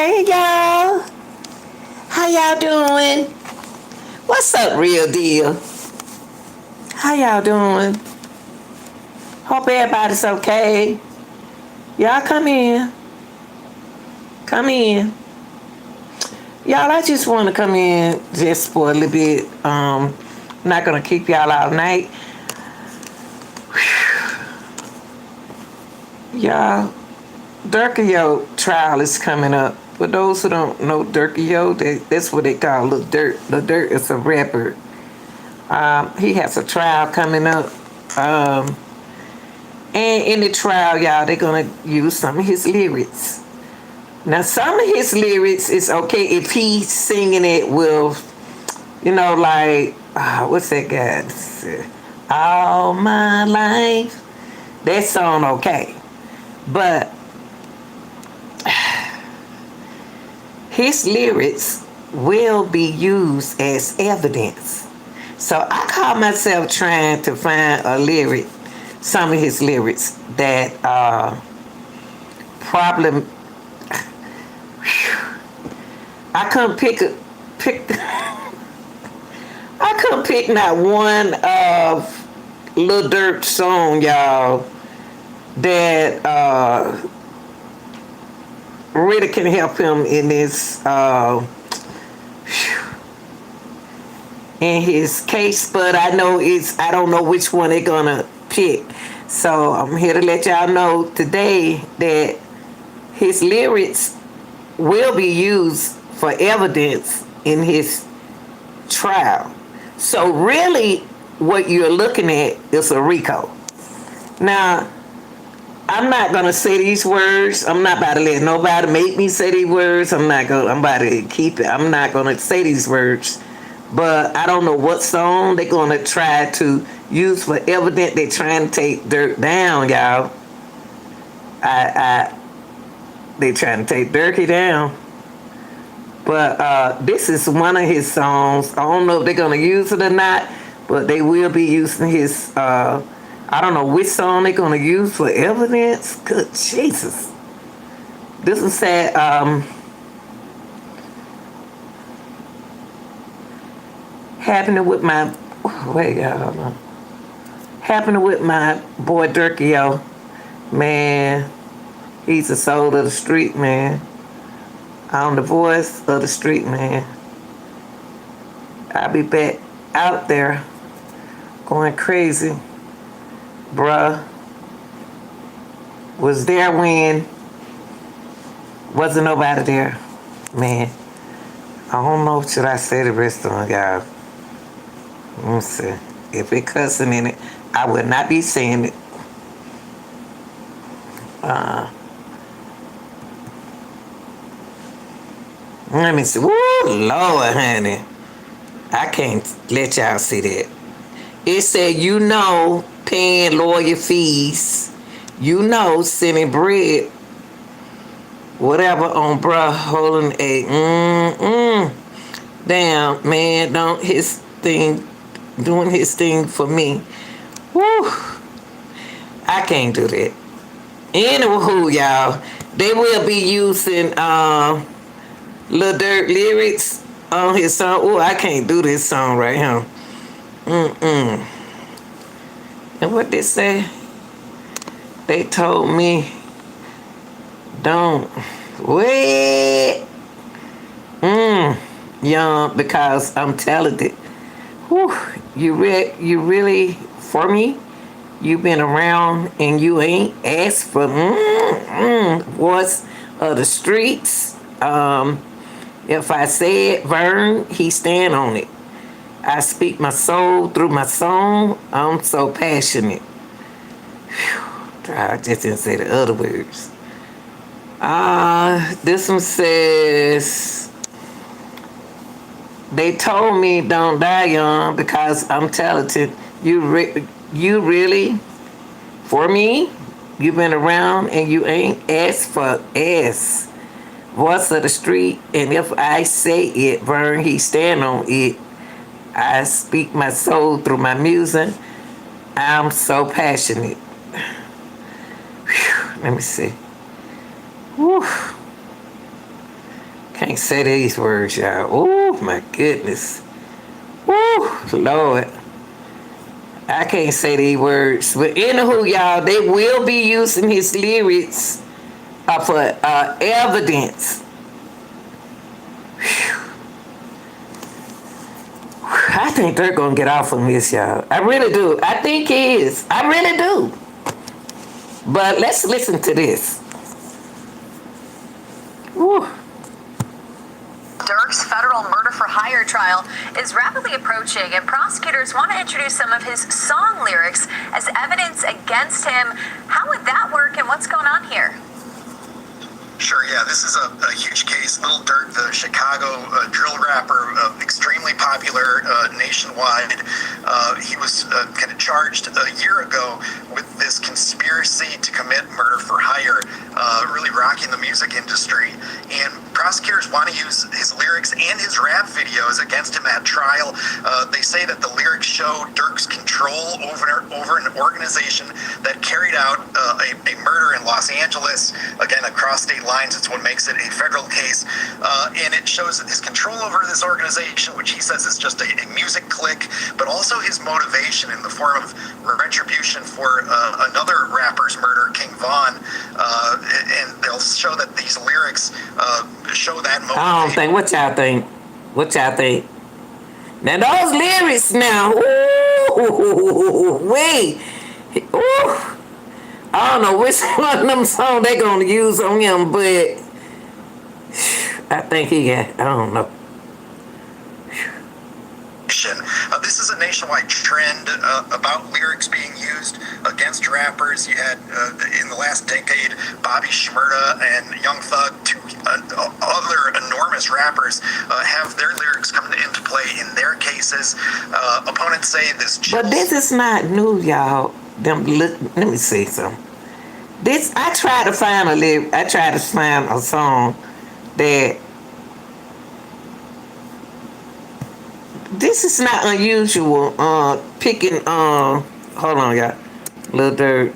Hey y'all, how y'all doing? What's up, real deal? How y'all doing? Hope everybody's okay. Y'all come in, come in. Y'all, I just want to come in just for a little bit. Not gonna keep y'all all night. Y'all, Durk trial is coming up. For those who don't know Durk, that's what they call Lil Durk. Lil Durk is a rapper. He has a trial coming up. And in the trial, y'all, they're gonna use some of his lyrics. Now, some of his lyrics is okay if he's singing it with, like what's that guy? All my life. That song okay, but his lyrics will be used as evidence. So I call myself trying to find a lyric, some of his lyrics that probably I couldn't pick I couldn't pick not one of Lil Durk's song, y'all, that really can help him in this in his case, but I don't know which one they're gonna pick. So I'm here to let y'all know today that his lyrics will be used for evidence in his trial. So really what you're looking at is a RICO. Now, I'm not gonna say these words. I'm not about to let nobody make me say these words. I'm about to keep it. I'm not gonna say these words. But I don't know what song they're gonna try to use for evidence. They're trying to take Durk down, y'all. They trying to take Durky down. But this is one of his songs. I don't know if they're gonna use it or not, but they will be using his. I don't know which song they're gonna use for evidence. Good Jesus! This is sad. Happening with my happening with my boy Durkio, man. He's the soul of the street, man. I'm the voice of the street, man. I'll be back out there going crazy, bruh. Was there when wasn't nobody there, man. I don't know, should I say the rest of them, guys? Let me see. If it cussing in it, I would not be saying it. Let me see. Woo, Lord, honey. I can't let y'all see that. It said, paying lawyer fees. Sending bread. Whatever on bruh holding a damn, man, doing his thing for me. Woo. I can't do that. Anywho, y'all, they will be using Lil Durk lyrics on his song. Oh, I can't do this song right here. And what they say? They told me, don't wait. Young, because I'm talented. Whew, you really for me? You been around and you ain't asked for voice of the streets. If I say it, Vern, he stand on it. I speak my soul through my song. I'm so passionate. Whew, I just didn't say the other words. This one says, they told me don't die young because I'm talented. You really, for me, you been around and you ain't asked for ass. Voice of the street, and if I say it, Vern, he stand on it. I speak my soul through my music. I'm so passionate. Whew, let me see. Whew. can't say these words, y'all. Oh my goodness. Woo, Lord. I can't say these words. But anywho, y'all, they will be using his lyrics for evidence. I think they're gonna get off on this, y'all. I really do. I think he is. I really do. But let's listen to this. Woo. Durk's federal murder for hire trial is rapidly approaching, and prosecutors want to introduce some of his song lyrics as evidence against him. How would that work, and what's going on here? Sure, yeah, this is a huge case. Little Durk, the Chicago drill rapper, extremely popular nationwide. He was kind of charged a year ago with this conspiracy to commit murder for hire, really rocking the music industry. And prosecutors want to use his lyrics and his rap videos against him at trial. They say that the lyrics show Durk's control over an organization that carried out a murder in Los Angeles, again, across state lines. It's what makes it a federal case. And it shows his control over this organization, which he says is just a music clique, but also his motivation in the form of retribution for another rapper's murder, King Von. And they'll show that these lyrics show that motivation. I don't think. What y'all think? What y'all think? Now those lyrics now. Ooh, wait. Ooh. I don't know which one of them songs they gonna use on him, but I think he got, I don't know. This is a nationwide trend about lyrics being used against rappers. You had, in the last decade, Bobby Shmurda and Young Thug, two other enormous rappers, have their lyrics come into play in their cases. Opponents say this... But this is not new, y'all. Let me see something. I tried to find a song that... This is not unusual, picking, hold on, y'all. Lil Durk.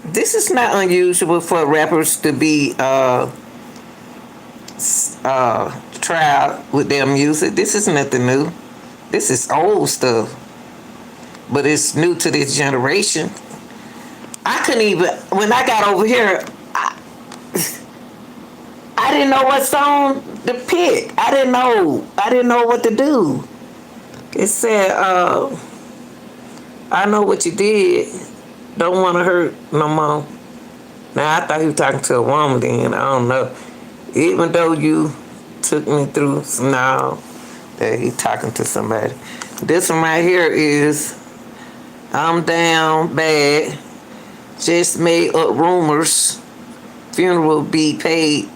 This is not unusual for rappers to be, tried with their music. This is nothing new. This is old stuff. But it's new to this generation. I couldn't even, when I got over here, I didn't know what song to pick. I didn't know what to do. It said, I know what you did. Don't want to hurt no more. Now, I thought he was talking to a woman then. I don't know. Even though you took me through some now, that he talking to somebody. This one right here is, I'm down bad. Just made up rumors. Funeral be paid.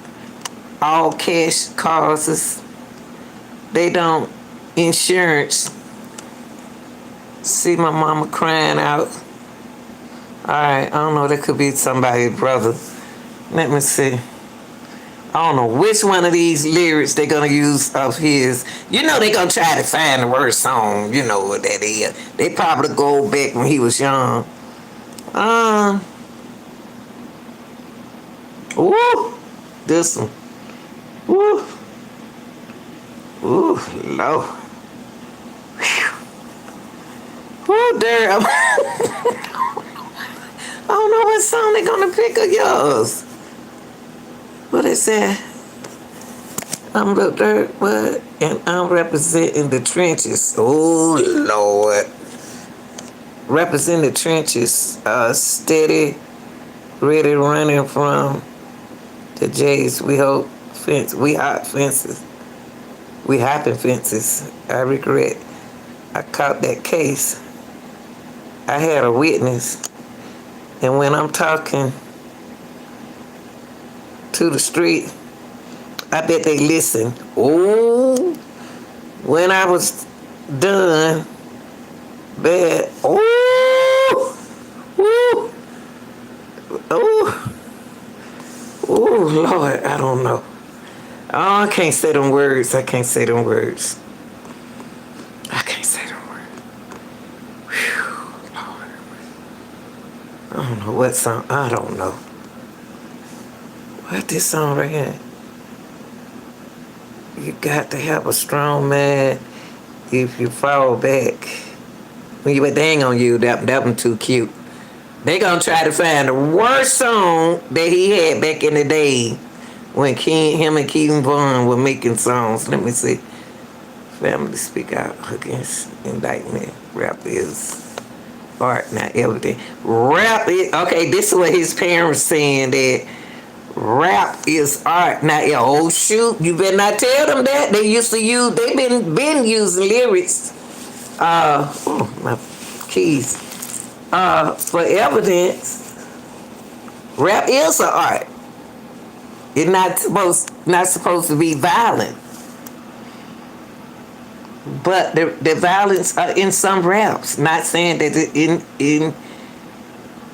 All cash causes. They don't insurance. See my mama crying out. Alright, I don't know, that could be somebody's brother. Let me see. I don't know which one of these lyrics they're gonna use of his. You know they're gonna try to find the worst song. You know what that is. They probably go back when he was young. Ooh, this one. Ooh. Ooh, Lord. Ooh, there. I don't know what song they gonna pick of yours. What is that? I'm Lil Durk, what? And I'm representing the trenches. Oh, Lord. Representing the trenches. Steady, ready running from the J's. We hope fence. We hop fences. We hopping fences. I regret. I caught that case. I had a witness. And when I'm talking to the street, I bet they listen. Oh, when I was done, bad. Oh, oh, oh, oh, Lord, I don't know. Oh, I can't say them words. I can't say them words. I can't say them words. Whew, Lord. I don't know what song. I don't know. What this song right here? You got to have a strong man if you fall back. When you dang on you, that one too cute. They gonna try to find the worst song that he had back in the day when him and Keaton Vaughn were making songs. Let me see. Family speak out against indictment. Rap is art, not everything. Rap is okay. This is what his parents saying, that rap is art, not oh shoot. You better not tell them that. They used to use. They been using lyrics. Oh my keys. For evidence. Rap is an art. It's not supposed to be violent. But the violence in some raps. Not saying that it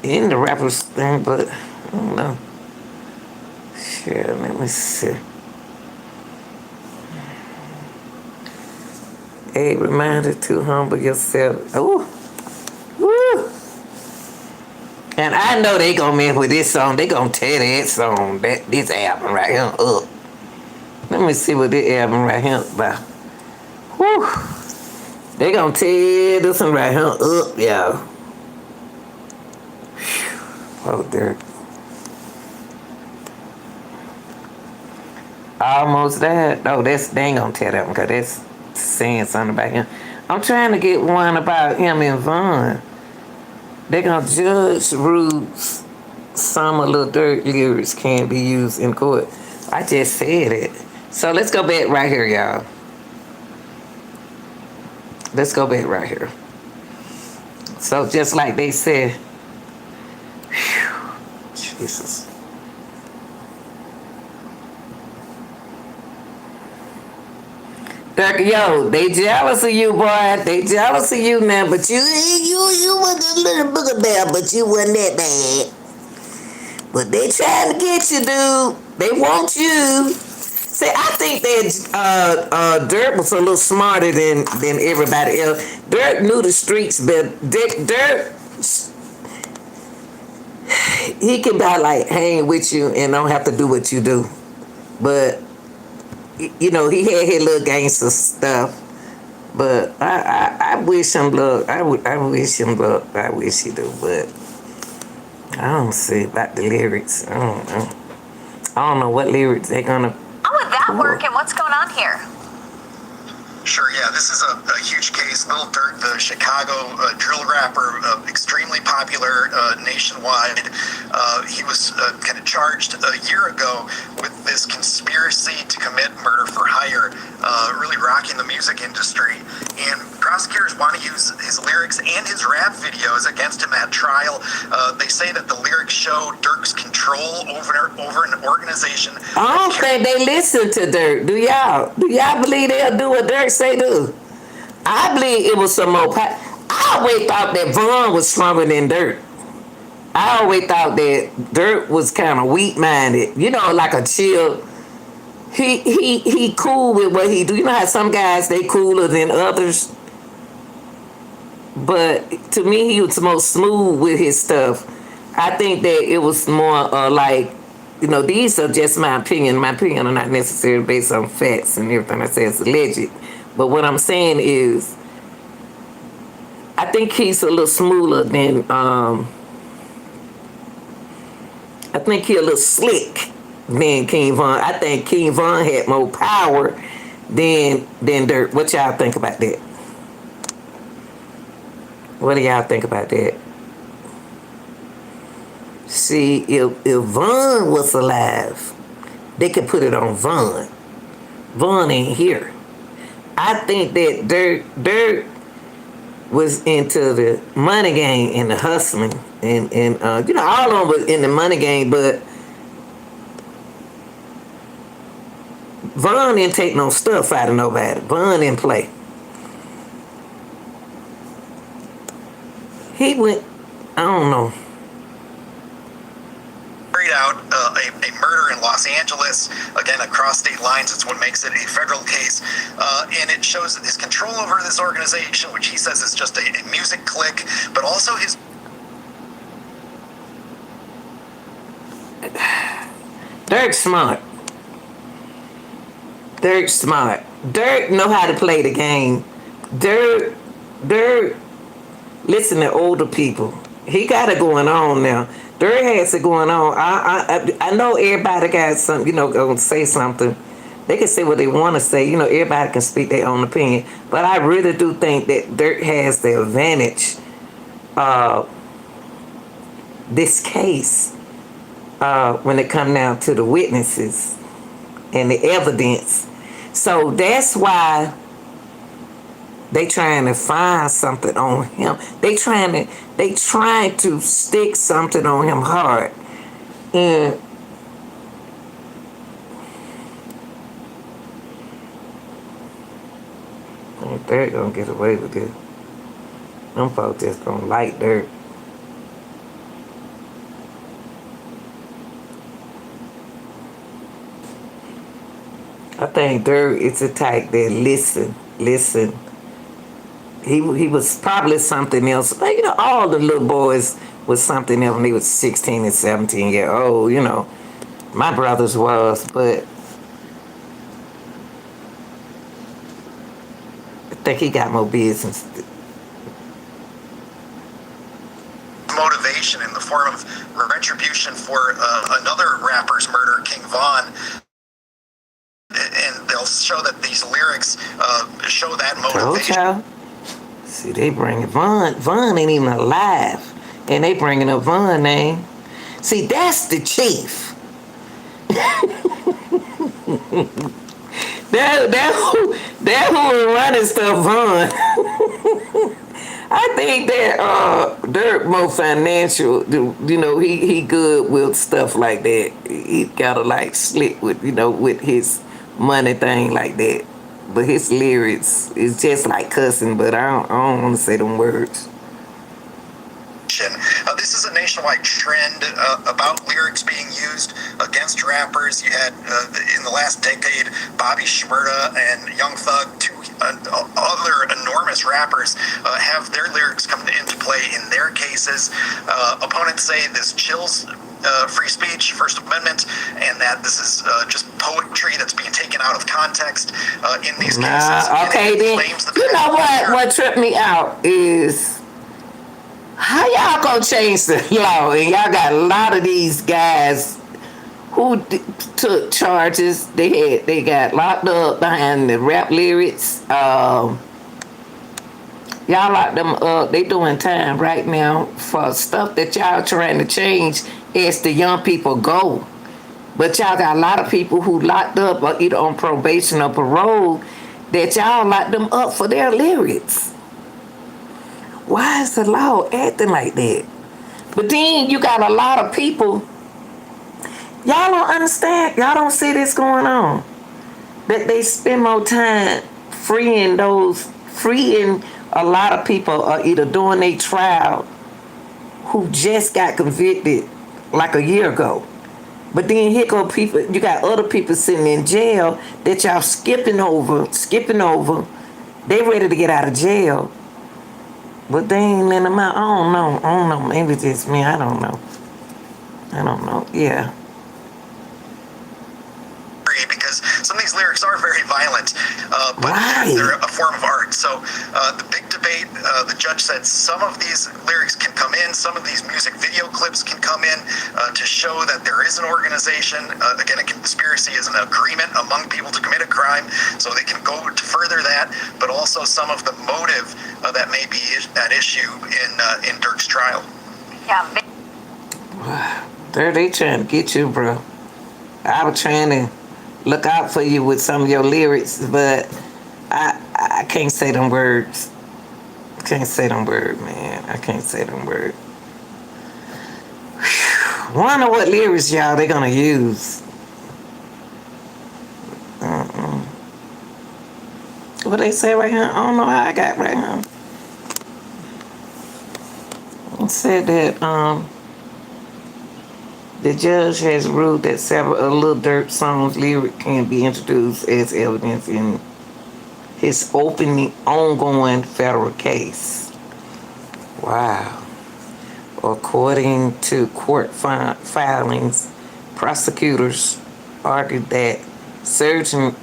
in the rappers thing, but I don't know. Sure, let me see. A reminder to humble yourself. Ooh, woo. And I know they gonna mess with this song. They gonna tear that song, this album right here up. Let me see what this album right here about. Whew. They gonna tear this one right here up, y'all. Oh, Durk. Almost there. Oh, they ain't gonna tear that one because that's saying something about him. I'm trying to get one about him and Vaughn. They gonna judge rules. Some of Lil Durk lyrics can't be used in court. I just said it. So let's go back right here, y'all. Let's go back right here. So just like they said, whew, Jesus. Yo, they jealous of you, boy. They jealous of you now, but you was a little booger bear, but you wasn't that bad. But they trying to get you, dude. They want you. See, I think that Durk was a little smarter than everybody else. Durk knew the streets better. Durk, he can about like hang with you and don't have to do what you do. But you know, he had his little gangster stuff. But I wish him luck. I wish him luck. I wish he do, but I don't see about the lyrics. I don't know what lyrics they're gonna. How would that work, and what's going on here? Sure, yeah, this is a huge case. Lil Durk, the Chicago drill rapper, extremely popular nationwide. He was kind of charged a year ago with this conspiracy to commit murder for hire, really rocking the music industry. And prosecutors want to use his lyrics and his rap videos against him at trial. They say that the lyrics show Durk's control over an organization. I don't think they listen to Durk. Do y'all? Do y'all believe they'll do what Durk say do? I believe it was some more. I always thought that Vaughn was stronger than Durk. I always thought that Durk was kind of weak-minded. You know, like a chill. He cool with what he do. You know how some guys they cooler than others. But to me, he was the most smooth with his stuff. I think that it was more like, you know, these are just my opinion. My opinion are not necessarily based on facts and everything I say is alleged. But what I'm saying is, I think he's a little smoother than, I think he's a little slick than King Von. I think King Von had more power than Durk. What y'all think about that? What do y'all think about that? See, if Vaughn was alive, they could put it on Vaughn. Vaughn ain't here. I think that Durk was into the money game and the hustling, and you know, all of them was in the money game, but Vaughn didn't take no stuff out of nobody. Vaughn didn't play. He went, I don't know. Carried out a murder in Los Angeles, again across state lines. It's what makes it a federal case, and it shows his control over this organization, which he says is just a music clique, but also his. Durk smart. Durk smart. Durk know how to play the game. Durk listen to older people. He got it going on now. Durk has it going on. I know everybody got some, gonna say something. They can say what they want to say. Everybody can speak their own opinion. But I really do think that Durk has the advantage of this case when it comes down to the witnesses and the evidence. So that's why they trying to find something on him. They trying to stick something on him hard. And they're gonna get away with it. Them folks just gonna like Durk. I think Durk is the type that listen. He was probably something else. But, all the little boys was something else when they was 16 and 17 years old, My brothers was, but I think he got more business. Motivation in the form of retribution for another rapper's murder, King Von. And they'll show that these lyrics show that motivation. Child. See, they bringing Von. Von ain't even alive, and they bringing up Von name. See, that's the chief. that who is running stuff, Von. I think that Durk more financial. He good with stuff like that. He gotta like slick with with his money thing like that. But his lyrics is just like cussing. But I don't want to say them words. This is a nationwide trend about lyrics being used against rappers. You had in the last decade, Bobby Shmurda and Young Thug, two other enormous rappers, have their lyrics come into play in their cases. Opponents say this chills free speech, First Amendment, and that this is just poetry that's being taken out of context in these cases. Okay, then you know what tripped me out is how y'all gonna change the law, and y'all got a lot of these guys who took charges. They got locked up behind the rap lyrics. Y'all locked them up. They doing time right now for stuff that y'all trying to change as the young people go. But y'all got a lot of people who locked up or either on probation or parole that y'all locked them up for their lyrics. Why is the law acting like that? But then you got a lot of people, y'all don't understand, y'all don't see this going on. That they spend more time freeing a lot of people are either doing a trial who just got convicted like a year ago. But then here go people, you got other people sitting in jail that y'all skipping over. They ready to get out of jail. But they ain't letting them out. I don't know. Maybe it's just me. I don't know. Yeah. Because some of these lyrics are very violent, but they're a form of art. So the big debate, the judge said some of these lyrics can come in, some of these music video clips can come in to show that there is an organization. Again, a conspiracy is an agreement among people to commit a crime, so they can go to further that, but also some of the motive that may be at issue in Durk's trial. Yeah. They trying to get you, bro. I was trying to look out for you with some of your lyrics, but I can't say them words. Man. I can't say them words. Wonder what lyrics y'all they gonna use. What they say right here? I don't know how I got right now. It said that the judge has ruled that several of Lil Durk songs' lyrics can be introduced as evidence in his ongoing federal case. Wow. According to court filings, prosecutors argued that certain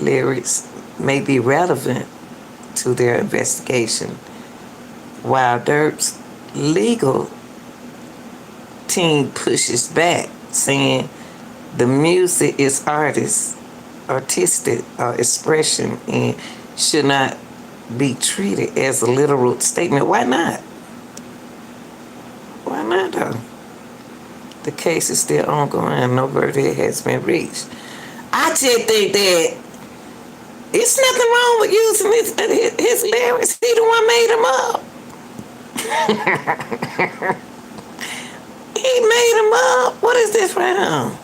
lyrics may be relevant to their investigation, while Durk's legal team pushes back, saying the music is artistic expression and should not be treated as a literal statement. Why not? Why not though? The case is still ongoing and no verdict has been reached. I just think that it's nothing wrong with using his lyrics. He the one made them up. He made them up. What is this round?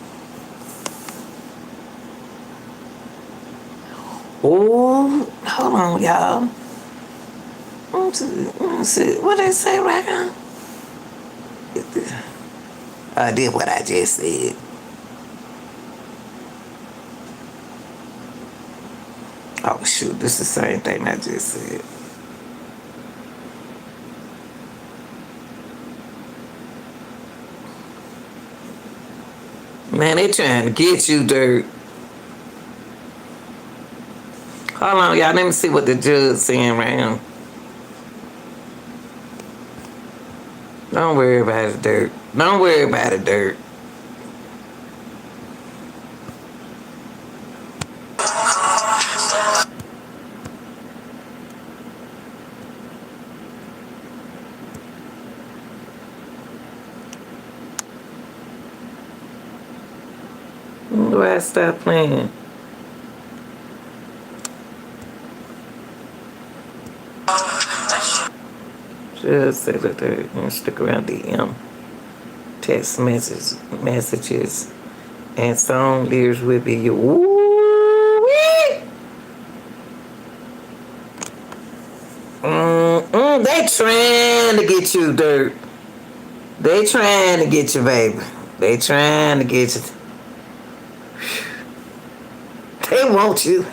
Oh, hold on, y'all. Let me see. What they say right now? I did what I just said. Oh shoot, this is the same thing I just said. Man, they trying to get you, Durk. Hold on, y'all. Let me see what the judge saying right now. Don't worry about it, Durk. Don't worry about it, Durk. When do I stop playing? Just say that they're gonna stick around DM. Text messages and song lyrics will be your ooh-wee. They trying to get you, Durk. They trying to get you, baby. They trying to get you. They want you.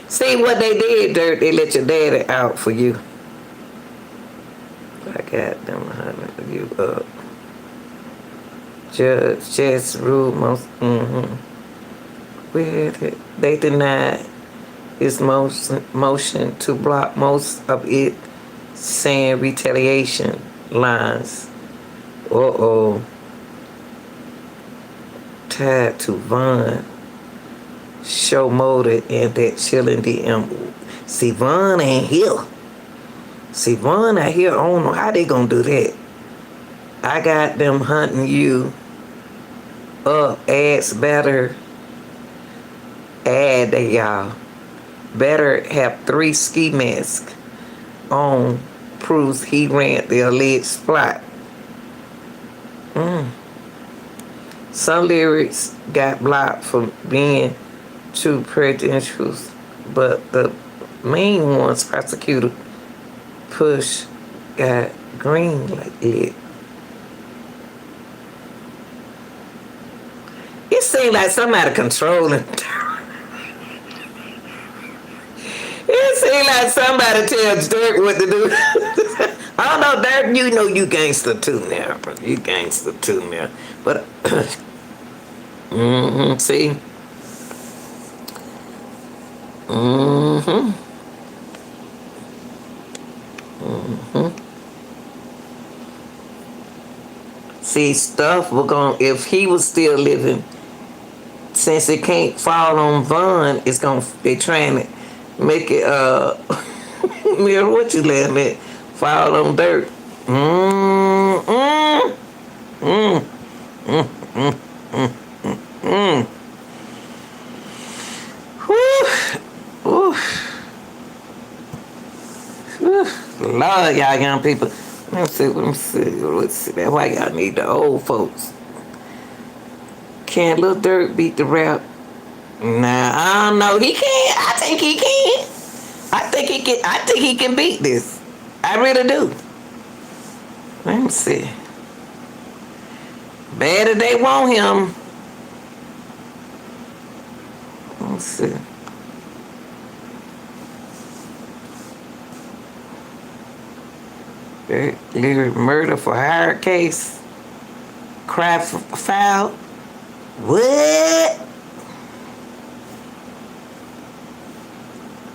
See what they did, Durk? They let your daddy out for you. I got them hunting you up. Judge just ruled most. They denied his motion to block most of it, saying retaliation lines. Tied to Vaughn show motive and that chilling DM. See, Vaughn ain't here. See, Vaughn out here, I don't know how they gonna do that. I got them hunting you up. Ads better add that y'all. Better have 3 ski masks on. Proves he ran the alleged plot. Some lyrics got blocked for being too prejudicial, but the main ones prosecutor push got green lit. It seemed like somebody controlling. It seemed like somebody tells Durk what to do. I don't know, Durk, you know you gangster too now. You gangster too now. But, see? See, stuff we're going, if he was still living, since it can't fall on Vaughn, it's going, they trying to make it, Mirror, what you laughing at? Fall on Durk. Lord, y'all young people. Let's see. That's why y'all need the old folks. Can Lil Durk beat the rap? Nah, I don't know. He can. I think he can. I think he can beat this. I really do. Let me see. Better they want him. Let's see. Lyric murder for hire case. Cry foul. What?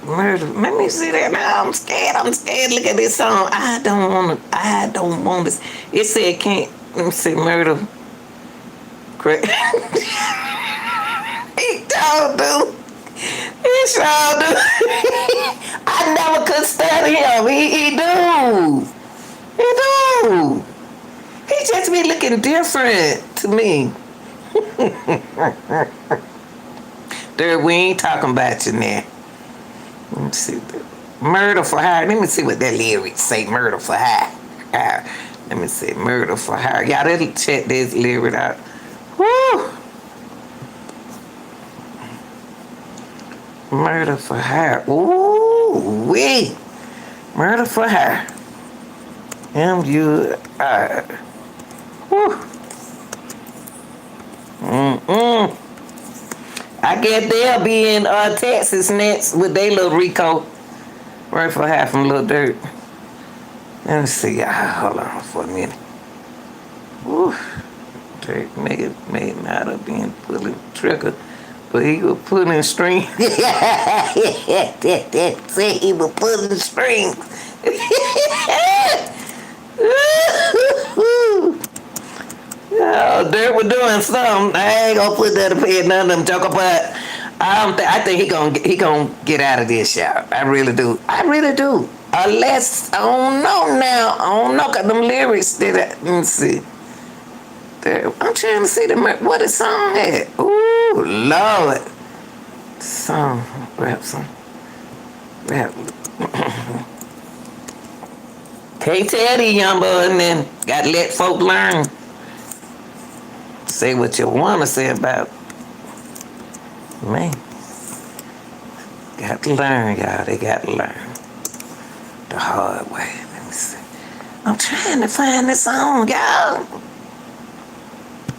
Murder. Let me see that now. I'm scared. I'm scared. Look at this song. I don't want this. It said can't. Let me see. Murder. Correct. He don't do. He sure do. I never could stand him. He do. He do. He just be looking different to me. Durk, we ain't talking about you now. Let me see. Murder for hire. Let me see what that lyrics say. Murder for hire. Let me see. Murder for hire. Y'all didn't check this lyric out. Woo! Murder for hire. Ooh, wee. Murder for hire. M-U-R. Woo. I guess they'll be in Texas next with their little Rico. Right for half from Little Durk. Let me see. Hold on for a minute. Woo. Durk may not have been pulling trigger, but he was pulling strings. that said he was pulling strings. Oh, Durk was doing something. I ain't gonna put that up here, none of them joker, but I think he gonna get out of this, y'all. I really do. Unless I don't know now. I don't know, cause them lyrics let me see. There, I'm trying to see what the song at. Ooh, Lord. Song, rap song. Rap. Can't tell these young boys, and then gotta let folk learn. Say what you want to say about me. Got to learn, y'all. They got to learn the hard way. Let me see. I'm trying to find this song, y'all.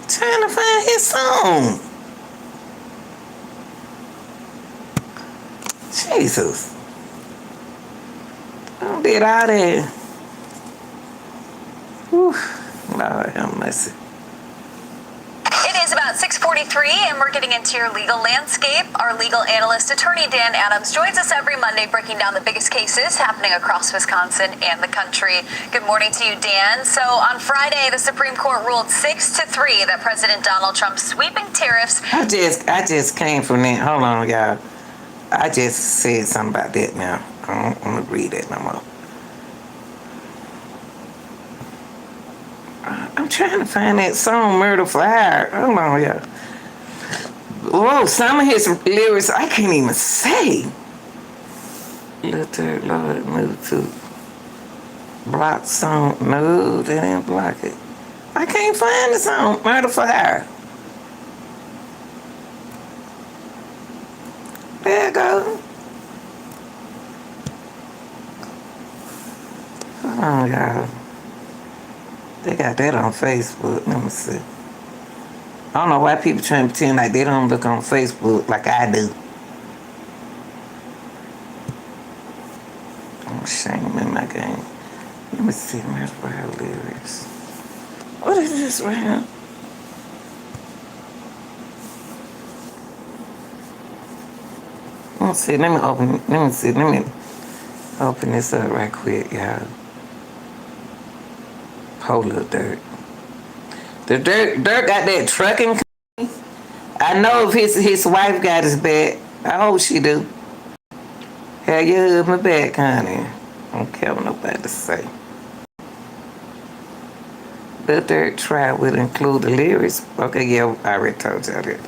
Trying to find his song. Jesus. I did all that. Whew. Lord have mercy. It is about 6:43, and we're getting into your legal landscape. Our legal analyst, attorney Dan Adams, joins us every Monday breaking down the biggest cases happening across Wisconsin and the country. Good morning to you, Dan. So on Friday, the Supreme Court ruled 6-3 that President Donald Trump's sweeping tariffs. I just came from that. Hold on, y'all. I just said something about that now. I don't want to read it no more. I'm trying to find that song, Murder for Hire. Hold on, y'all. Whoa, some of his lyrics I can't even say. Little Durk, Lord, move to block song. No, they didn't block it. I can't find the song, Murder for Hire. There you go. Hold on, y'all. They got that on Facebook. Let me see. I don't know why people trying to pretend like they don't look on Facebook like I do. I'm ashamed in my game. Let me see my lyrics. What is this right here? Let me open this up right quick, y'all. Hold up, Durk. The Durk got that trucking company. I know if his wife got his back. I hope she do. Have your husband back, honey. I don't care what nobody to say. The Durk trial would include the lyrics. Okay, yeah, I already told y'all that.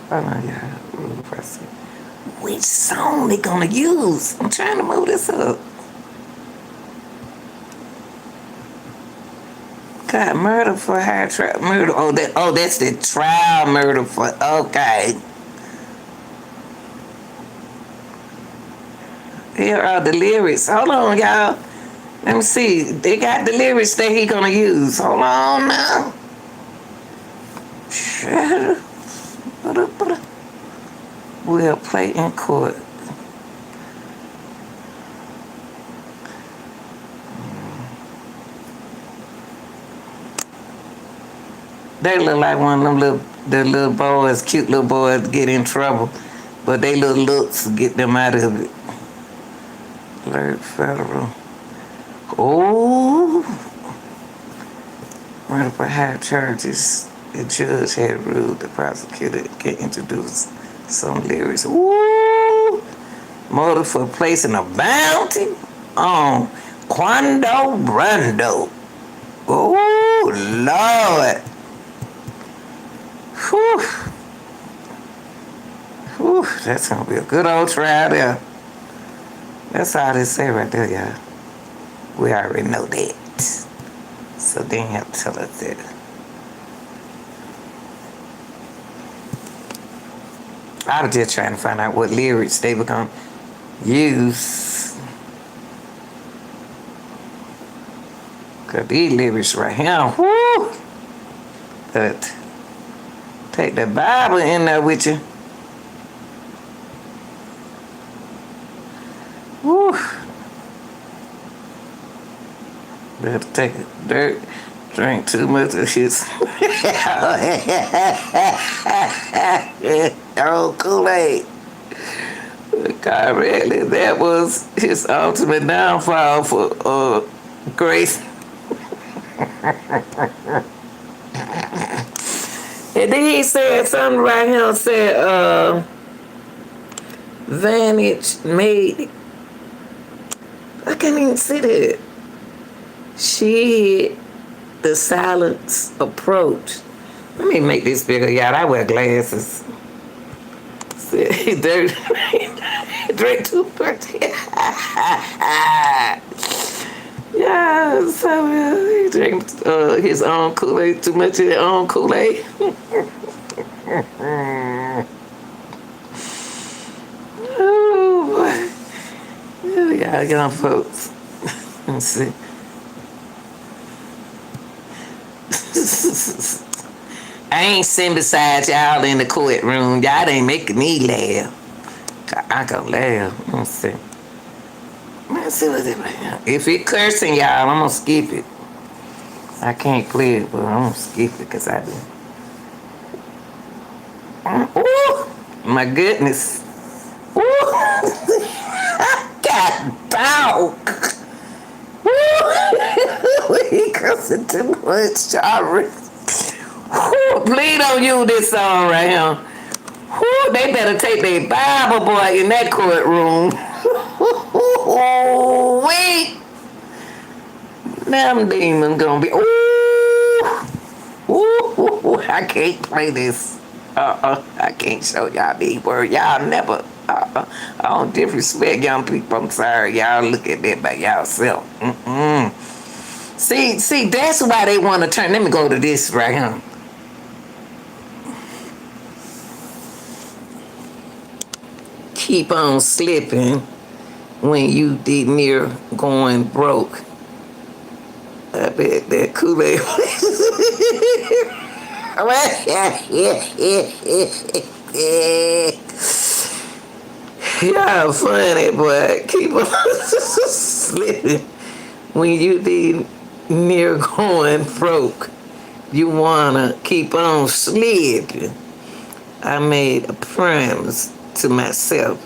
Hold on, y'all. Which song they gonna use? I'm trying to move this up. God, murder for hire trial. Murder. That's the trial murder for. Okay. Here are the lyrics. Hold on, y'all. Let me see. They got the lyrics that he gonna use. Hold on now. Shut up. We'll play in court. They look like one of them the little boys, cute little boys get in trouble, but they little looks get them out of it. Alert federal. Oh, murder for high charges. The judge had ruled the prosecutor can introduce some lyrics. Ooh, motive for placing a bounty on Quando Brando. Oh, Lord. Whew. Whew. That's going to be a good old trial there. That's all they say right there, y'all. We already know that. So they ain't have to tell us that. I was just trying to find out what lyrics they were going to use. Because these lyrics right here, whoo! But take the Bible in there with you. Woo! Better take a Durk, drink too much of his old Kool-Aid. God, really, that was his ultimate downfall for Grace. And then he said something right here, said, Vantage made, I can't even see that. She hit the silence approach. Let me make this bigger, y'all. I wear glasses. Drink too much. Yeah, so he drank his own Kool-Aid, too much of his own Kool-Aid. Oh, boy. Yeah, y'all young folks. Let's see. I ain't sitting beside y'all in the courtroom. Y'all ain't making me laugh. I gonna laugh. Let's see. Let's see what's it right now. If it cursing y'all, I'm gonna skip it. I can't play it, but I'm gonna skip it because I do. Ooh, my goodness. Ooh. God dog. He cussing too much, sorry. Please don't use this song right here. They better take their Bible, boy, in that courtroom. Wait. Them demons gonna be. Ooh, I can't play this. I can't show y'all these words. Y'all never. I don't disrespect young people. I'm sorry. Y'all look at that by yourself. See, that's why they want to turn. Let me go to this right here. Keep on slipping when you did near going broke. I bet that Kool-Aid. Y'all funny, boy. Keep on slipping when you did near going broke. You wanna keep on slipping. I made a promise to myself.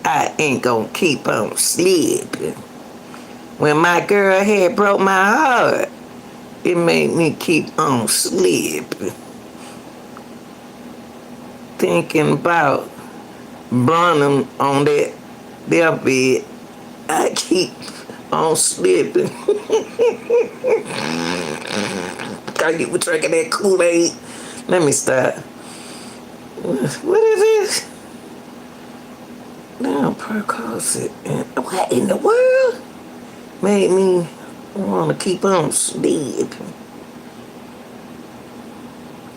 I ain't gonna keep on slipping. When my girl had broke my heart, it made me keep on slipping. Thinking about burning on that deathbed, I keep on slipping. Thought you were drinking that Kool-Aid. Let me stop. What is this? Now, Percocet. What in the world? Made me want to keep on sleeping.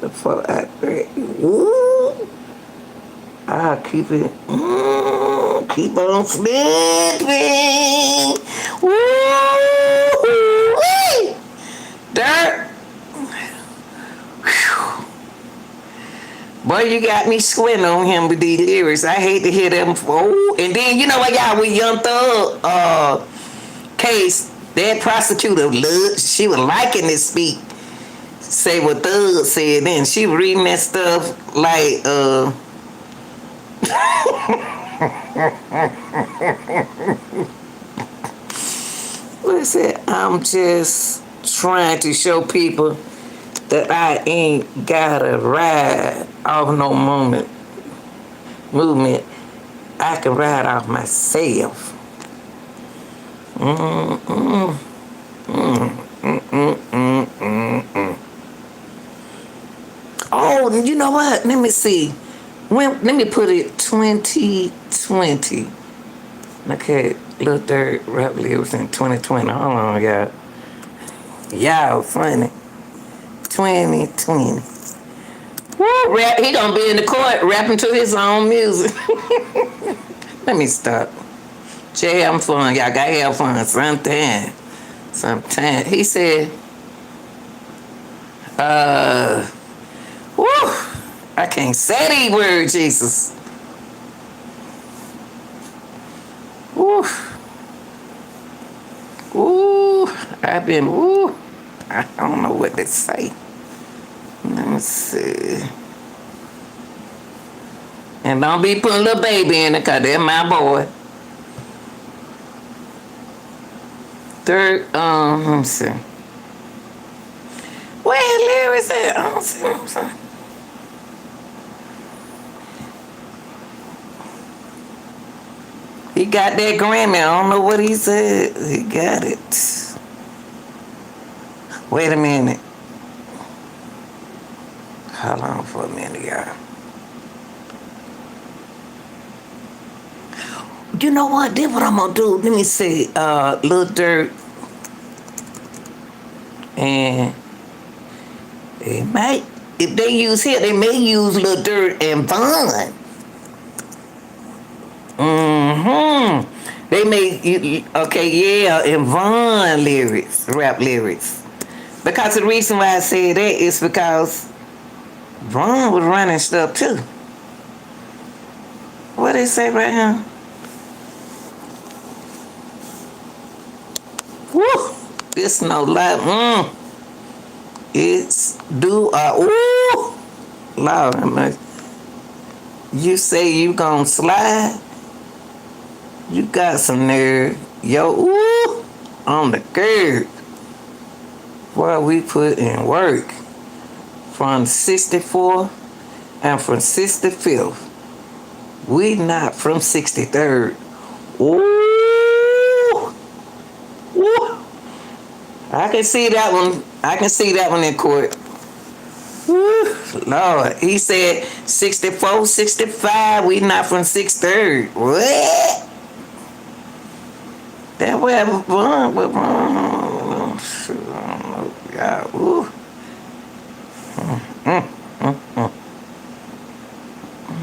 Before I break. Ooh. I'll keep it. Keep on sleeping. Woo! Durk. Boy, you got me squinting on him with these lyrics. I hate to hear them. Oh, and then you know what, y'all, with Young Thug case, that prosecutor, she was liking this speech. say what Thug said. Then she reading that stuff like what is it? I'm just trying to show people that I ain't gotta ride off no movement. I can ride off myself. Oh, you know what? Let me see. Let me put it 2020. Okay, Lil Durk rap lyrics in 2020. Hold on, y'all. Y'all funny. 2020. Woo, rap. He gonna be in the court rapping to his own music. Let me stop. Just having fun. Y'all gotta have fun sometime. Sometime. He said, woo, I can't say these words, Jesus. Woo. Woo. I've been, woo. I don't know what to say. Let me see. And don't be putting little baby in it, cause that's my boy. Third, let me see. Where lyrics at? I don't see what I'm saying. He got that Grammy. I don't know what he said. He got it. Wait a minute. Hold on for a minute, y'all. You know what? This what I'm gonna do. Let me see. Lil Durk. And they might, if they use here, they may use Lil Durk and Von. They may, okay, yeah, and Von lyrics, rap lyrics. Because the reason why I say that is because Von was running stuff too. What they say right here? Woo! It's no lie. It's do ooh! Lord, how much? You say you gonna slide? You got some nerve. Yo, ooh! On the curb. While we put in work. From 64 and from 65th. We not from 63rd. Ooh! Ooh! I can see that one. I can see that one in court. Woo, Lord. He said 64, 65, we not from 63rd. What? That way I was born, but shoot, I don't know. God, ooh.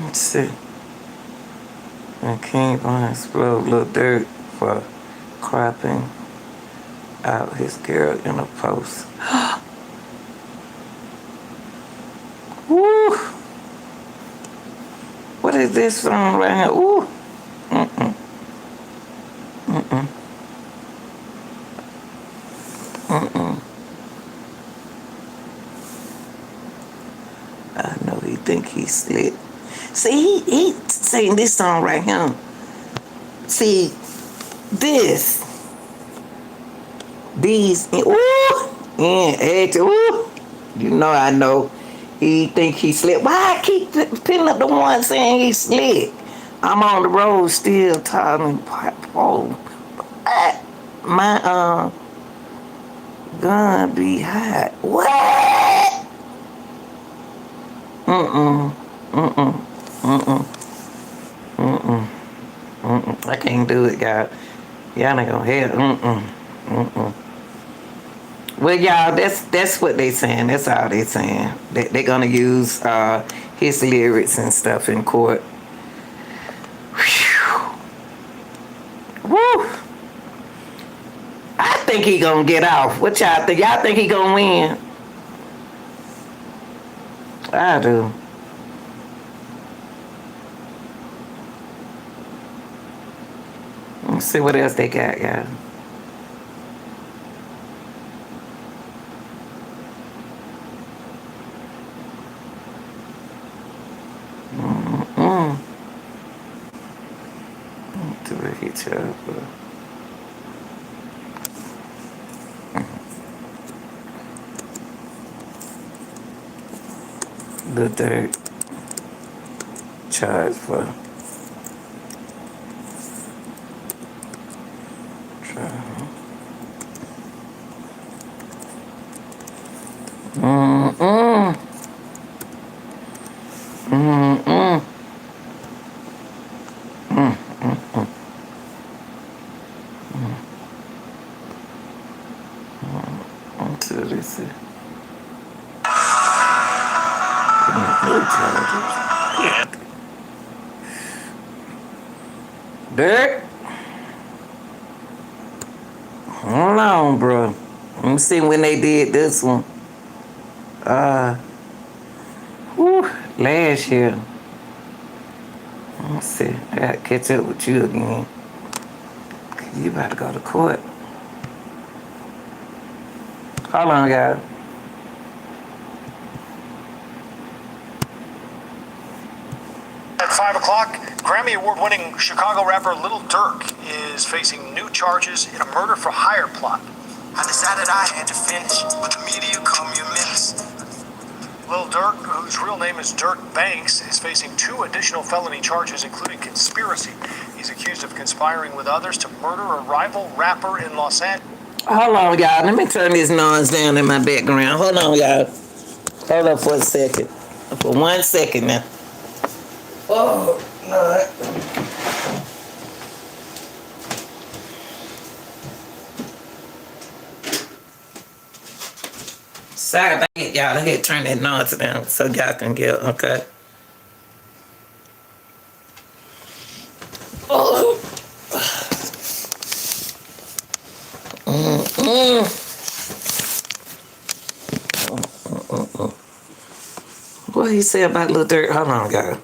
Let's see. And King Von explode Lil Durk for cropping out his girl in a post. Woo! What is this song right here? Ooh! I know he think he's slick. See, he saying this song right here. See, these, ooh, you know I know. He think he slick. Why I keep picking up the one saying he's slick? I'm on the road still talking. My gun be hot. What? I can't do it, y'all. Y'all not gonna hear. Well, y'all, that's what they saying. That's all they saying. They're gonna use his lyrics and stuff in court. Whew. Woo! I think he gonna get off. What y'all think? Y'all think he gonna win? I do. Let's see what else they got, y'all. Terrible. Lil Durk charged for trial. Mm-mm. Mm-mm. Until they say no charges. Dirk, hold on, bro. Let me see when they did this one. Whew, last year. Let's see. I gotta catch up with you again. You about to go to court. Hold on, guys. At 5 o'clock, Grammy Award-winning Chicago rapper Lil Durk is facing new charges in a murder for hire plot. I decided I had to finish, but the media called me a menace. Lil Durk, whose real name is Durk Banks, is facing 2 additional felony charges, including conspiracy. He's accused of conspiring with others to murder a rival rapper in Los Angeles. Hold on, y'all. Let me turn this noise down in my background. Hold on, y'all. Hold up for a second. For 1 second now. Oh, Lord. Sorry about it, y'all. I had to turn that noise down so y'all can get, okay? Oh. What he say about Lil Durk? Hold on, y'all.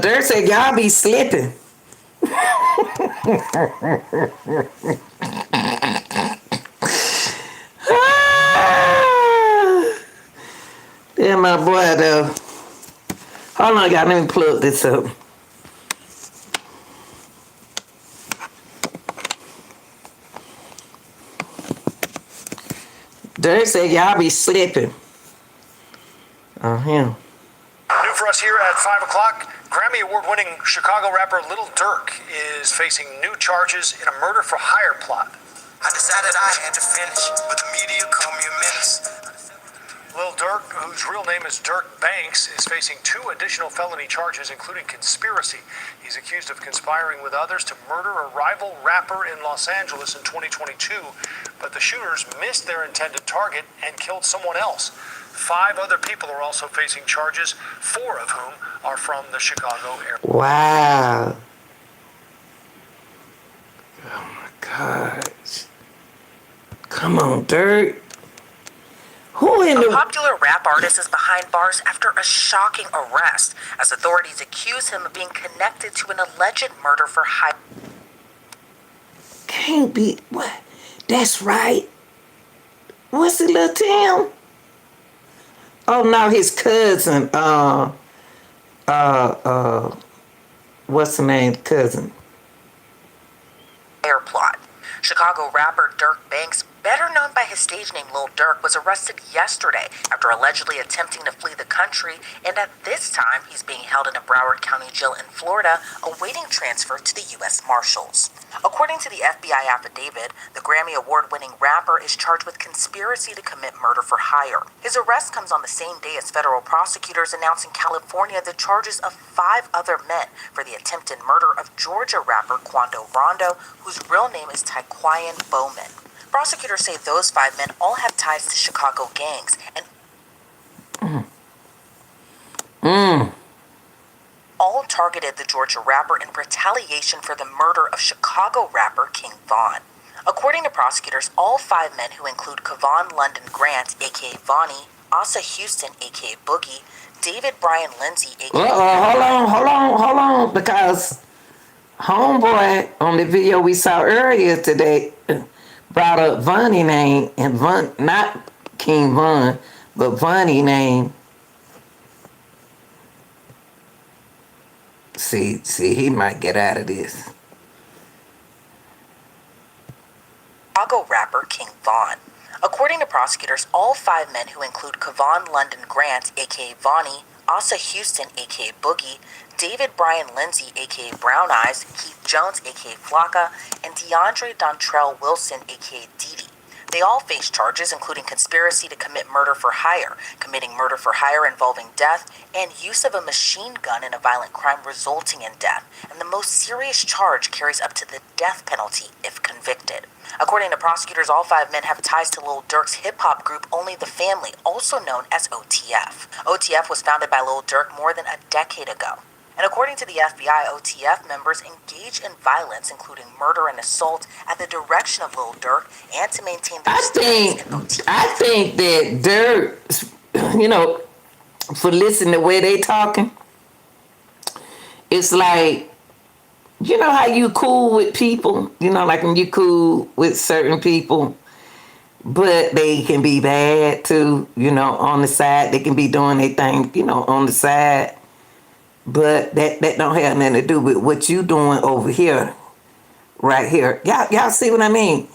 Durk said y'all be slipping. Yeah, my boy though. Hold on, y'all. Let me plug this up. Durk said y'all be slipping. Oh, him. New for us here at 5 o'clock, Grammy Award-winning Chicago rapper Lil Durk is facing new charges in a murder for hire plot. I decided I had to finish, but the media called me a menace. Lil Durk, whose real name is Durk Banks, is facing 2 additional felony charges, including conspiracy. He's accused of conspiring with others to murder a rival rapper in Los Angeles in 2022, but the shooters missed their intended target and killed someone else. 5 other people are also facing charges, 4 of whom are from the Chicago area. Wow. Oh my gosh. Come on, Durk. Who in A the... popular rap artist is behind bars after a shocking arrest as authorities accuse him of being connected to an alleged murder for hire. Can't be... What? That's right. What's it, Lil Tim? Oh, no, his cousin. What's the name? Cousin. Plot. Chicago rapper Durk Banks, better known by his stage name Lil Durk, was arrested yesterday after allegedly attempting to flee the country, and at this time he's being held in a Broward County jail in Florida, awaiting transfer to the U.S. Marshals. According to the FBI affidavit, the Grammy Award-winning rapper is charged with conspiracy to commit murder for hire. His arrest comes on the same day as federal prosecutors announced in California the charges of 5 other men for the attempted murder of Georgia rapper Quando Rondo, whose real name is Taquan Bowman. Prosecutors say those 5 men all have ties to Chicago gangs and all targeted the Georgia rapper in retaliation for the murder of Chicago rapper King Von. According to prosecutors, all 5 men, who include Kevon London Grant, a.k.a. Vonnie, Asa Houston, a.k.a. Boogie, David Brian Lindsay, a.k.a. Hold on, because homeboy on the video we saw earlier today brought up Vonnie name, and Von, not King Von, But Vonnie name, see, he might get out of this. Chicago rapper King Von. According to prosecutors, all 5 men, who include Kevon London Grant, aka Vonnie, Asa Houston, aka Boogie, David Brian Lindsay, aka Brown Eyes, Keith Jones, aka Flocka, and DeAndre Dontrell Wilson, aka Didi. They all face charges including conspiracy to commit murder for hire, committing murder for hire involving death, and use of a machine gun in a violent crime resulting in death. And the most serious charge carries up to the death penalty if convicted. According to prosecutors, all 5 men have ties to Lil Durk's hip-hop group Only the Family, also known as OTF. OTF was founded by Lil Durk more than a decade ago. And according to the FBI, OTF members engage in violence, including murder and assault, at the direction of Lil Durk and to maintain their status in OTF. I think that Durk, for listening to the way they talking, it's like, you know how you cool with people, like when you cool with certain people, but they can be bad too, on the side. They can be doing their thing, on the side. But that don't have nothing to do with what you doing over here, right here. Y'all see what I mean?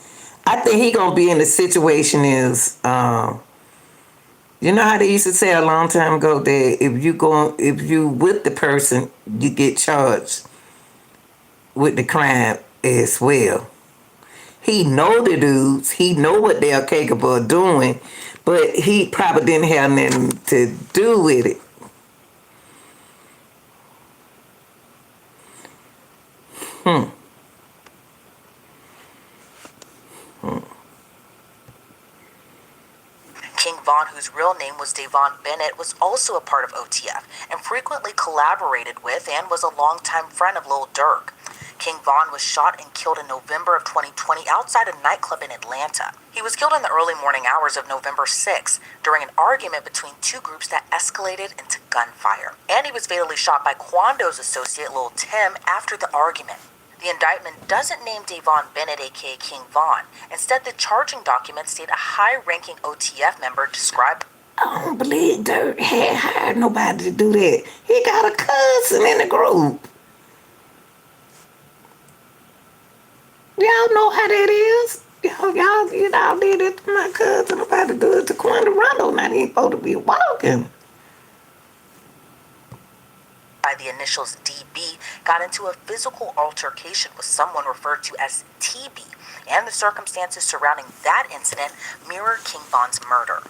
I think he gonna be in the situation is, you know how they used to say a long time ago that if you with the person, you get charged with the crime as well. He know the dudes. He know what they are capable of doing, but he probably didn't have nothing to do with it. King Von, whose real name was Davon Bennett, was also a part of OTF and frequently collaborated with and was a longtime friend of Lil Durk. King Von was shot and killed in November of 2020 outside a nightclub in Atlanta. He was killed in the early morning hours of November 6 during an argument between 2 groups that escalated into gunfire. And he was fatally shot by Quando's associate Lil Tim after the argument. The indictment doesn't name Davon Bennett, aka King Von. Instead, the charging documents state a high-ranking OTF member described. I don't believe Durk had hired nobody to do that. He got a cousin in the group. Y'all know how that is. Y'all did it to my cousin. About to do it to Quando Rondo. Now he ain't supposed to be walking. By the initials DB, got into a physical altercation with someone referred to as TB, and the circumstances surrounding that incident mirror King Von's murder.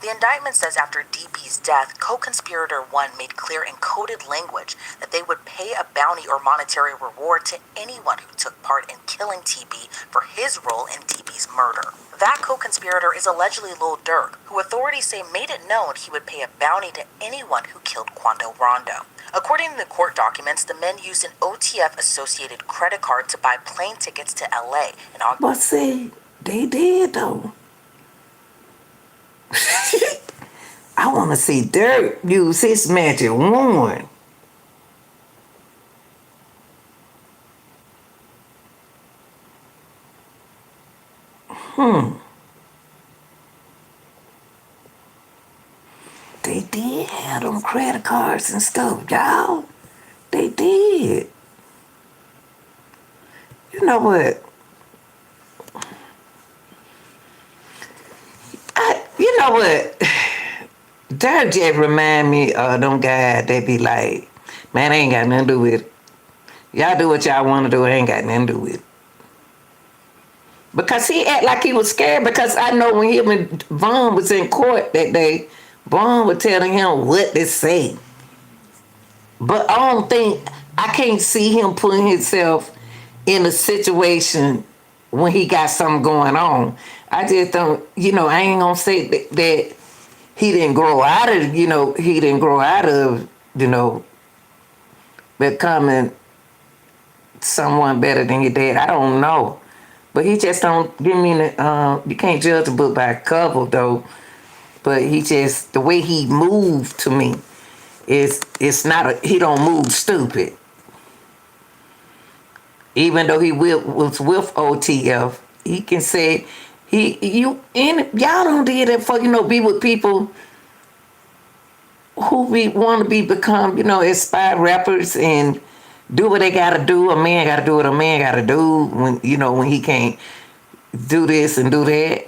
The indictment says after DB's death, co-conspirator 1 made clear in coded language that they would pay a bounty or monetary reward to anyone who took part in killing TB for his role in DB's murder. That co-conspirator is allegedly Lil Durk, who authorities say made it known he would pay a bounty to anyone who killed Quando Rondo. According to the court documents, the men used an OTF-associated credit card to buy plane tickets to LA in August. But see, they did though. I want to see Durk use his magic wand. They did have them credit cards and stuff, y'all. They did. You know what? You know what? That just remind me of them guys that be like, man, I ain't got nothing to do with it. Y'all do what y'all want to do, I ain't got nothing to do with it. Because he act like he was scared, because I know when him and Vaughn was in court that day, Vaughn was telling him what to say. But I can't see him putting himself in a situation when he got something going on. I just don't, I ain't gonna say that he didn't grow out of, becoming someone better than your dad. I don't know. But he just don't give me you can't judge a book by a cover though. But the way he moved to me it's not he don't move stupid. Even though he was with OTF, he can say Y'all don't do that for, be with people who want to become, aspire rappers and do what they gotta do. A man gotta do what a man gotta do when he can't do this and do that.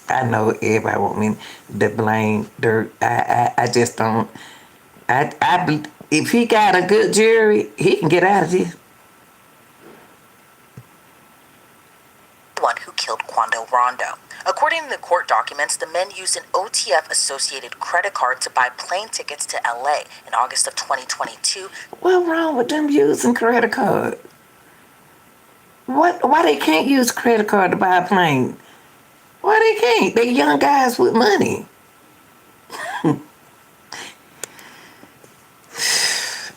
I know everybody want me to blame Durk. I just don't. If he got a good jury, he can get out of this. One who killed Quando Rondo. According to the court documents, the men used an OTF-associated credit card to buy plane tickets to LA in August of 2022. What's wrong with them using credit card? Why they can't use credit card to buy a plane? Why they can't? They young guys with money.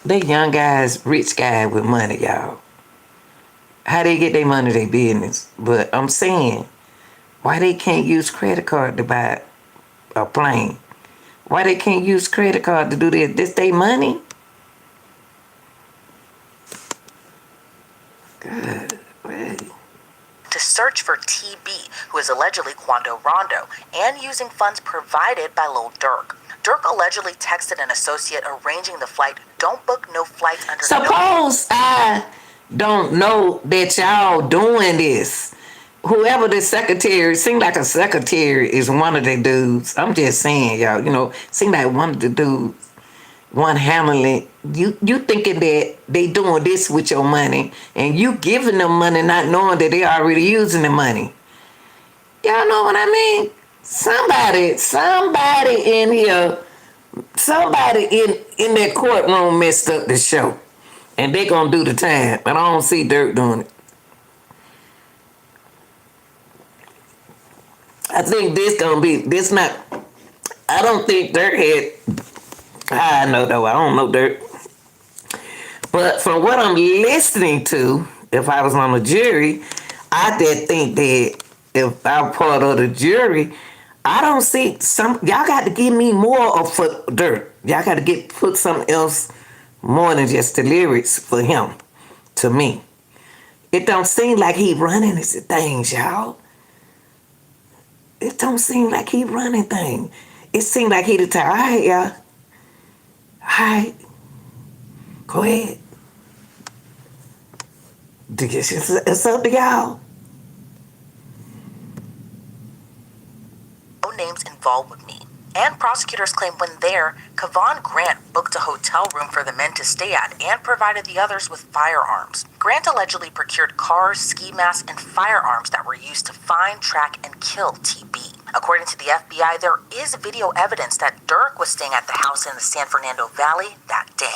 They young guys, rich guys with money, y'all. How they get their money, their business. But I'm saying, why they can't use credit card to buy a plane? Why they can't use credit card to do this? This they money? Good. To search for TB, who is allegedly Quando Rondo, and using funds provided by Lil Durk. Durk allegedly texted an associate arranging the flight, "Don't book no flights under Suppose I don't know that y'all doing this. Whoever the secretary, seems like a secretary is one of the dudes. I'm just saying, y'all, seem like one of the dudes, one handling, you thinking that they doing this with your money and you giving them money not knowing that they already using the money. Y'all know what I mean? Somebody in here, somebody in that courtroom messed up the show. And they gonna do the time. But I don't see Durk doing it. I think I don't think Durk I know though, I don't know Durk. But from what I'm listening to, if I was on the jury, I did think that if I'm part of the jury, I don't see y'all got to give me more of for Durk. Y'all got to put something else more than just the lyrics for him, to me. It don't seem like he running his things, y'all. It don't seem like he running things. It seems like he the type, all right, y'all. All right. Go ahead. It's up to y'all. no names involved with me. And prosecutors claim when there, Kevon Grant booked a hotel room for the men to stay at and provided the others with firearms. Grant allegedly procured cars, ski masks, and firearms that were used to find, track, and kill TB. According to the FBI, there is video evidence that Durk was staying at the house in the San Fernando Valley that day.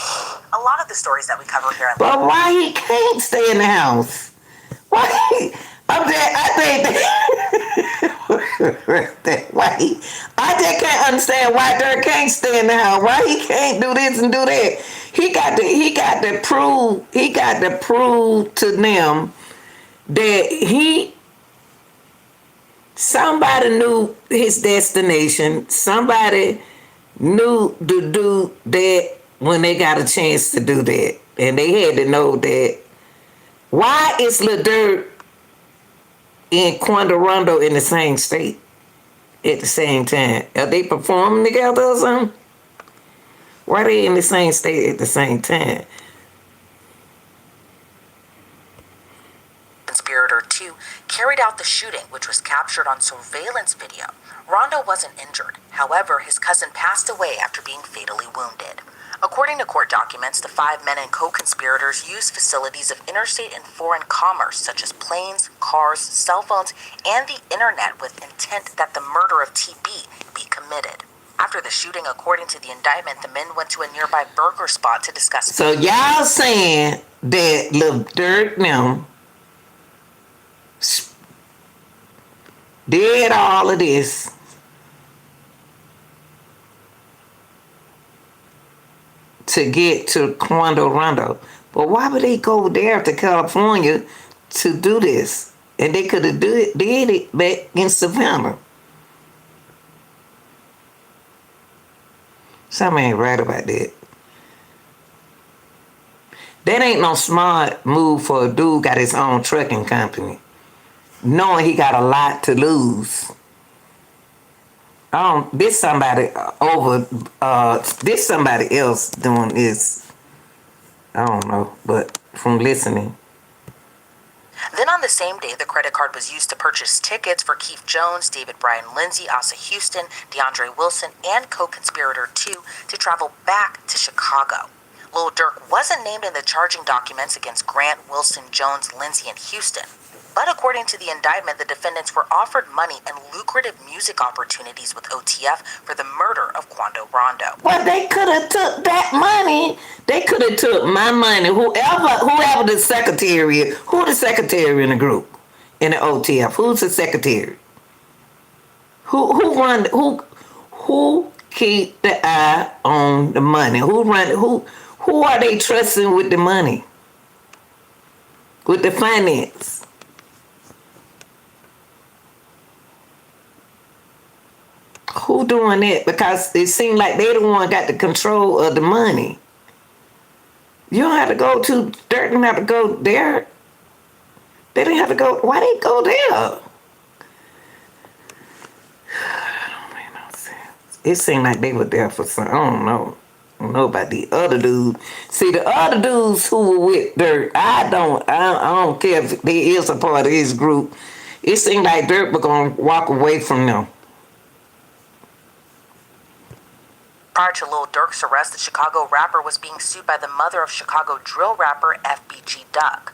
A lot of the stories that we cover here at But why he can't stay in the house? Why? I just can't understand why Durk can't stay in the house. Why he can't do this and do that? He got to prove to them that somebody knew his destination. Somebody knew to do that when they got a chance to do that. And they had to know that. Why is Lil Durk and Quando Rondo in the same state at the same time? Are they performing together or something? Why are they in the same state at the same time? Conspirator 2 carried out the shooting, which was captured on surveillance video. Rondo wasn't injured. However, his cousin passed away after being fatally wounded. According to court documents, the 5 men and co-conspirators used facilities of interstate and foreign commerce, such as planes, cars, cell phones, and the internet with intent that the murder of TB be committed. After the shooting, according to the indictment, the men went to a nearby burger spot to discuss. So y'all saying that Lil Durk now did all of this to get to Quando Rondo. But why would they go there to California to do this? And they could have did it back in Savannah. Something ain't right about that. That ain't no smart move for a dude got his own trucking company, knowing he got a lot to lose. This somebody this somebody else doing this. I don't know, but from listening. Then on the same day, the credit card was used to purchase tickets for Keith Jones, David Bryan Lindsay, Asa Houston, DeAndre Wilson, and co-conspirator 2 to travel back to Chicago. Lil Durk wasn't named in the charging documents against Grant, Wilson, Jones, Lindsay, and Houston. But according to the indictment, the defendants were offered money and lucrative music opportunities with OTF for the murder of Quando Rondo. Well, they could have took that money. They could have took my money. Whoever the secretary, who the secretary in the group, in the OTF, who's the secretary? Who keep the eye on the money? Who are they trusting with the money? With the finance? Who doing it? Because it seemed like they the one got the control of the money. You don't have to go to Durk, didn't have to go there. They didn't have to go. Why they go there? It seemed like they were there for some. I don't know. I don't know about the other dudes. See, the other dudes who were with Durk, I don't care if they is a part of his group. It seemed like Durk was gonna walk away from them. Prior to Lil Durk's arrest, the Chicago rapper was being sued by the mother of Chicago drill rapper FBG Duck.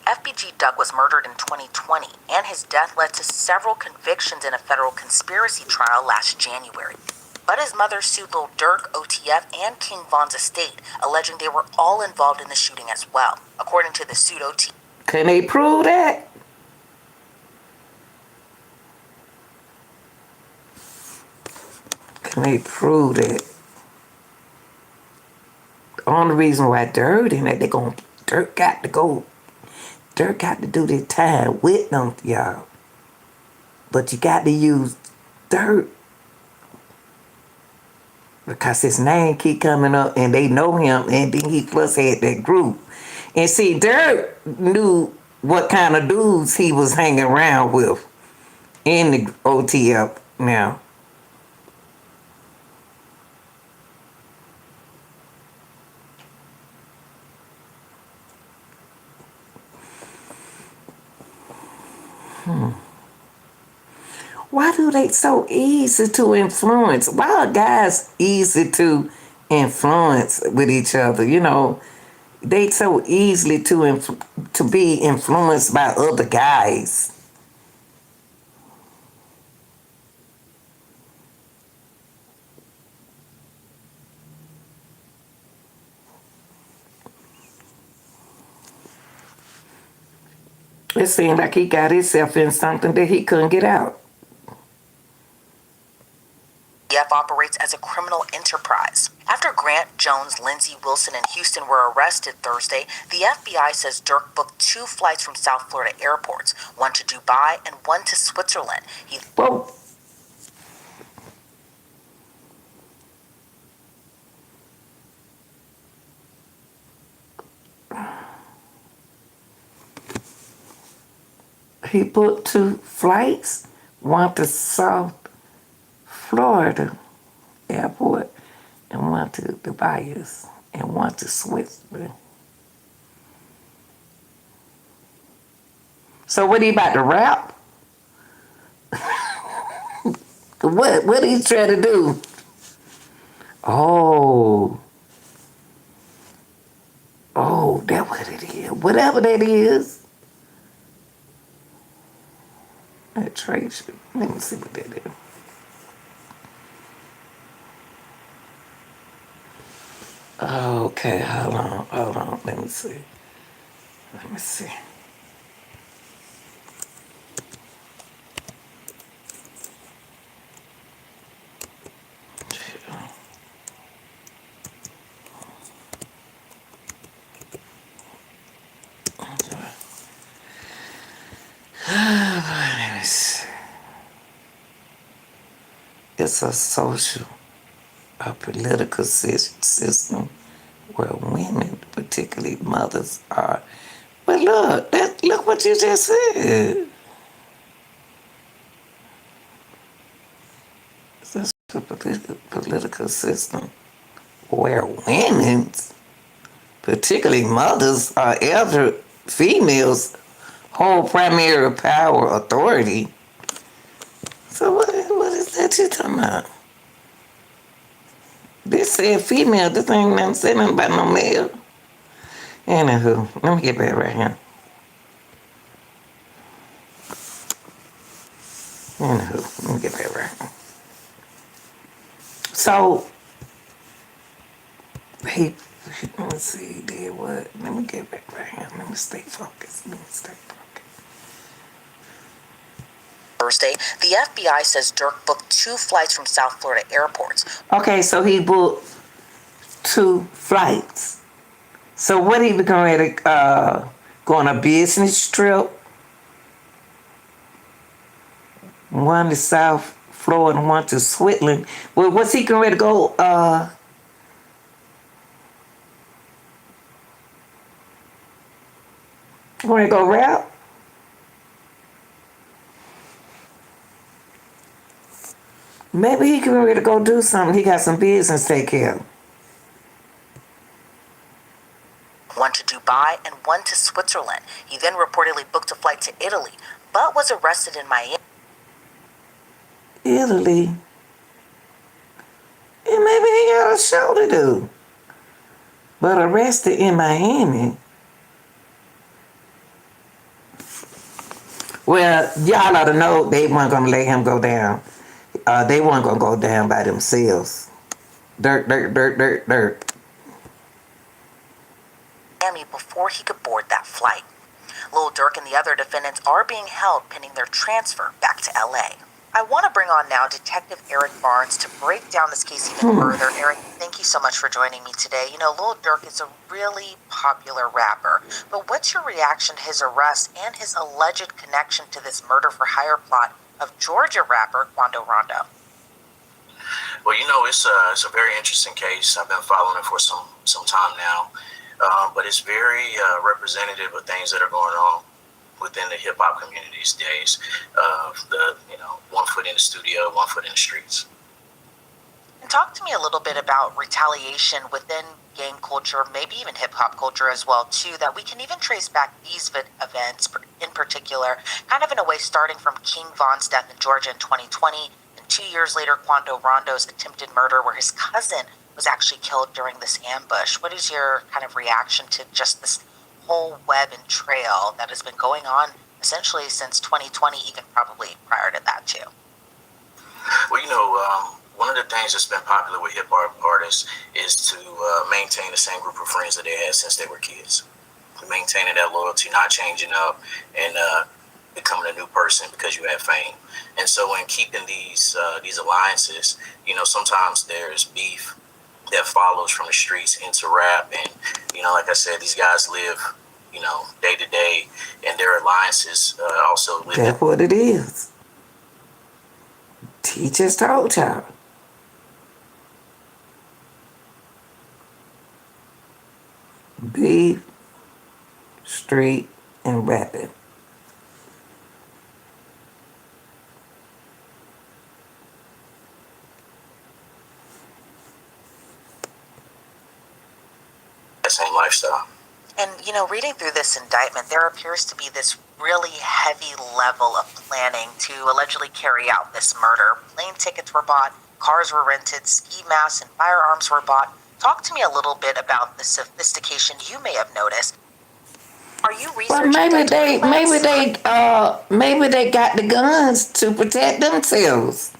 FBG Duck was murdered in 2020, and his death led to several convictions in a federal conspiracy trial last January. But his mother sued Lil Durk, OTF, and King Von's estate, alleging they were all involved in the shooting as well. According to the suit, OTF. Can they prove that? Can they prove that? The only reason why Durk and that Durk got to go. Durk got to do this time with them, y'all. But you got to use Durk because his name keep coming up and they know him, and then he plus had that group. And see, Durk knew what kind of dudes he was hanging around with in the OTF now. Why do they so easy to influence? Why are guys easy to influence with each other? You know, they so easily to be influenced by other guys. It seemed like he got himself in something that he couldn't get out. OTF operates as a criminal enterprise. After Grant, Jones, Lindsay, Wilson, and Houston were arrested Thursday, the FBI says Durk booked 2 flights from South Florida airports, one to Dubai and one to Switzerland. He booked 2 flights, one to South Florida airport and one to Dubai and one to Switzerland. So what he about to rap? What he trying to do? Oh, that's what it is. Whatever that is. That trade shit. Let me see what that is. Okay, hold on. Let me see. It's a social, a political system Well, women, particularly mothers, are. But look what you just said. It's a political system where women, particularly mothers, are elder females, hold primary power authority. So what is that you talking about? This said female, this ain't nothing said nothing about no male. Anywho, let me get back right here. Anywho, let me get back right here. So, he, let me see, he did what? Let me get back right here. Let me stay focused. Thursday, the FBI says Durk booked 2 flights from South Florida airports. Okay, so he booked 2 flights. So what he become ready to go on a business trip? One to South Florida and one to Switzerland. Well, what's he going to go? Going to go route? Maybe he can ready to go do something. He got some business to take care of. One to Dubai and one to Switzerland. He then reportedly booked a flight to Italy, but was arrested in Miami. Italy? And maybe he got a show to do. But arrested in Miami? Well, y'all ought to know they weren't going to let him go down. They weren't going to go down by themselves. Durk. Miami before he could board that flight. Lil Durk and the other defendants are being held pending their transfer back to LA. I want to bring on now Detective Eric Barnes to break down this case even further. Eric, thank you so much for joining me today. You know, Lil Durk is a really popular rapper, but what's your reaction to his arrest and his alleged connection to this murder for hire plot of Georgia rapper Quando Rondo? Well, you know, it's a very interesting case. I've been following it for some time now, but it's very representative of things that are going on within the hip hop community these days. One foot in the studio, one foot in the streets. And talk to me a little bit about retaliation within gang culture, maybe even hip hop culture as well too, that we can even trace back these events in particular, kind of in a way starting from King Von's death in Georgia in 2020, and 2 years later Quando Rondo's attempted murder where his cousin was actually killed during this ambush. What is your kind of reaction to just this whole web and trail that has been going on essentially since 2020, even probably prior to that too? Well, one of the things that's been popular with hip hop artists is to maintain the same group of friends that they had since they were kids. Maintaining that loyalty, not changing up, and becoming a new person because you have fame. And so in keeping these alliances, sometimes there's beef that follows from the streets into rap. And, like I said, these guys live, day to day, and their alliances also live. That's what it is. Teachers told y'all. Beef, street, and rapping. That same lifestyle. And, reading through this indictment, there appears to be this really heavy level of planning to allegedly carry out this murder. Plane tickets were bought, cars were rented, ski masks and firearms were bought. Talk to me a little bit about the sophistication you may have noticed. Are you researching? Well, maybe they got the guns to protect themselves.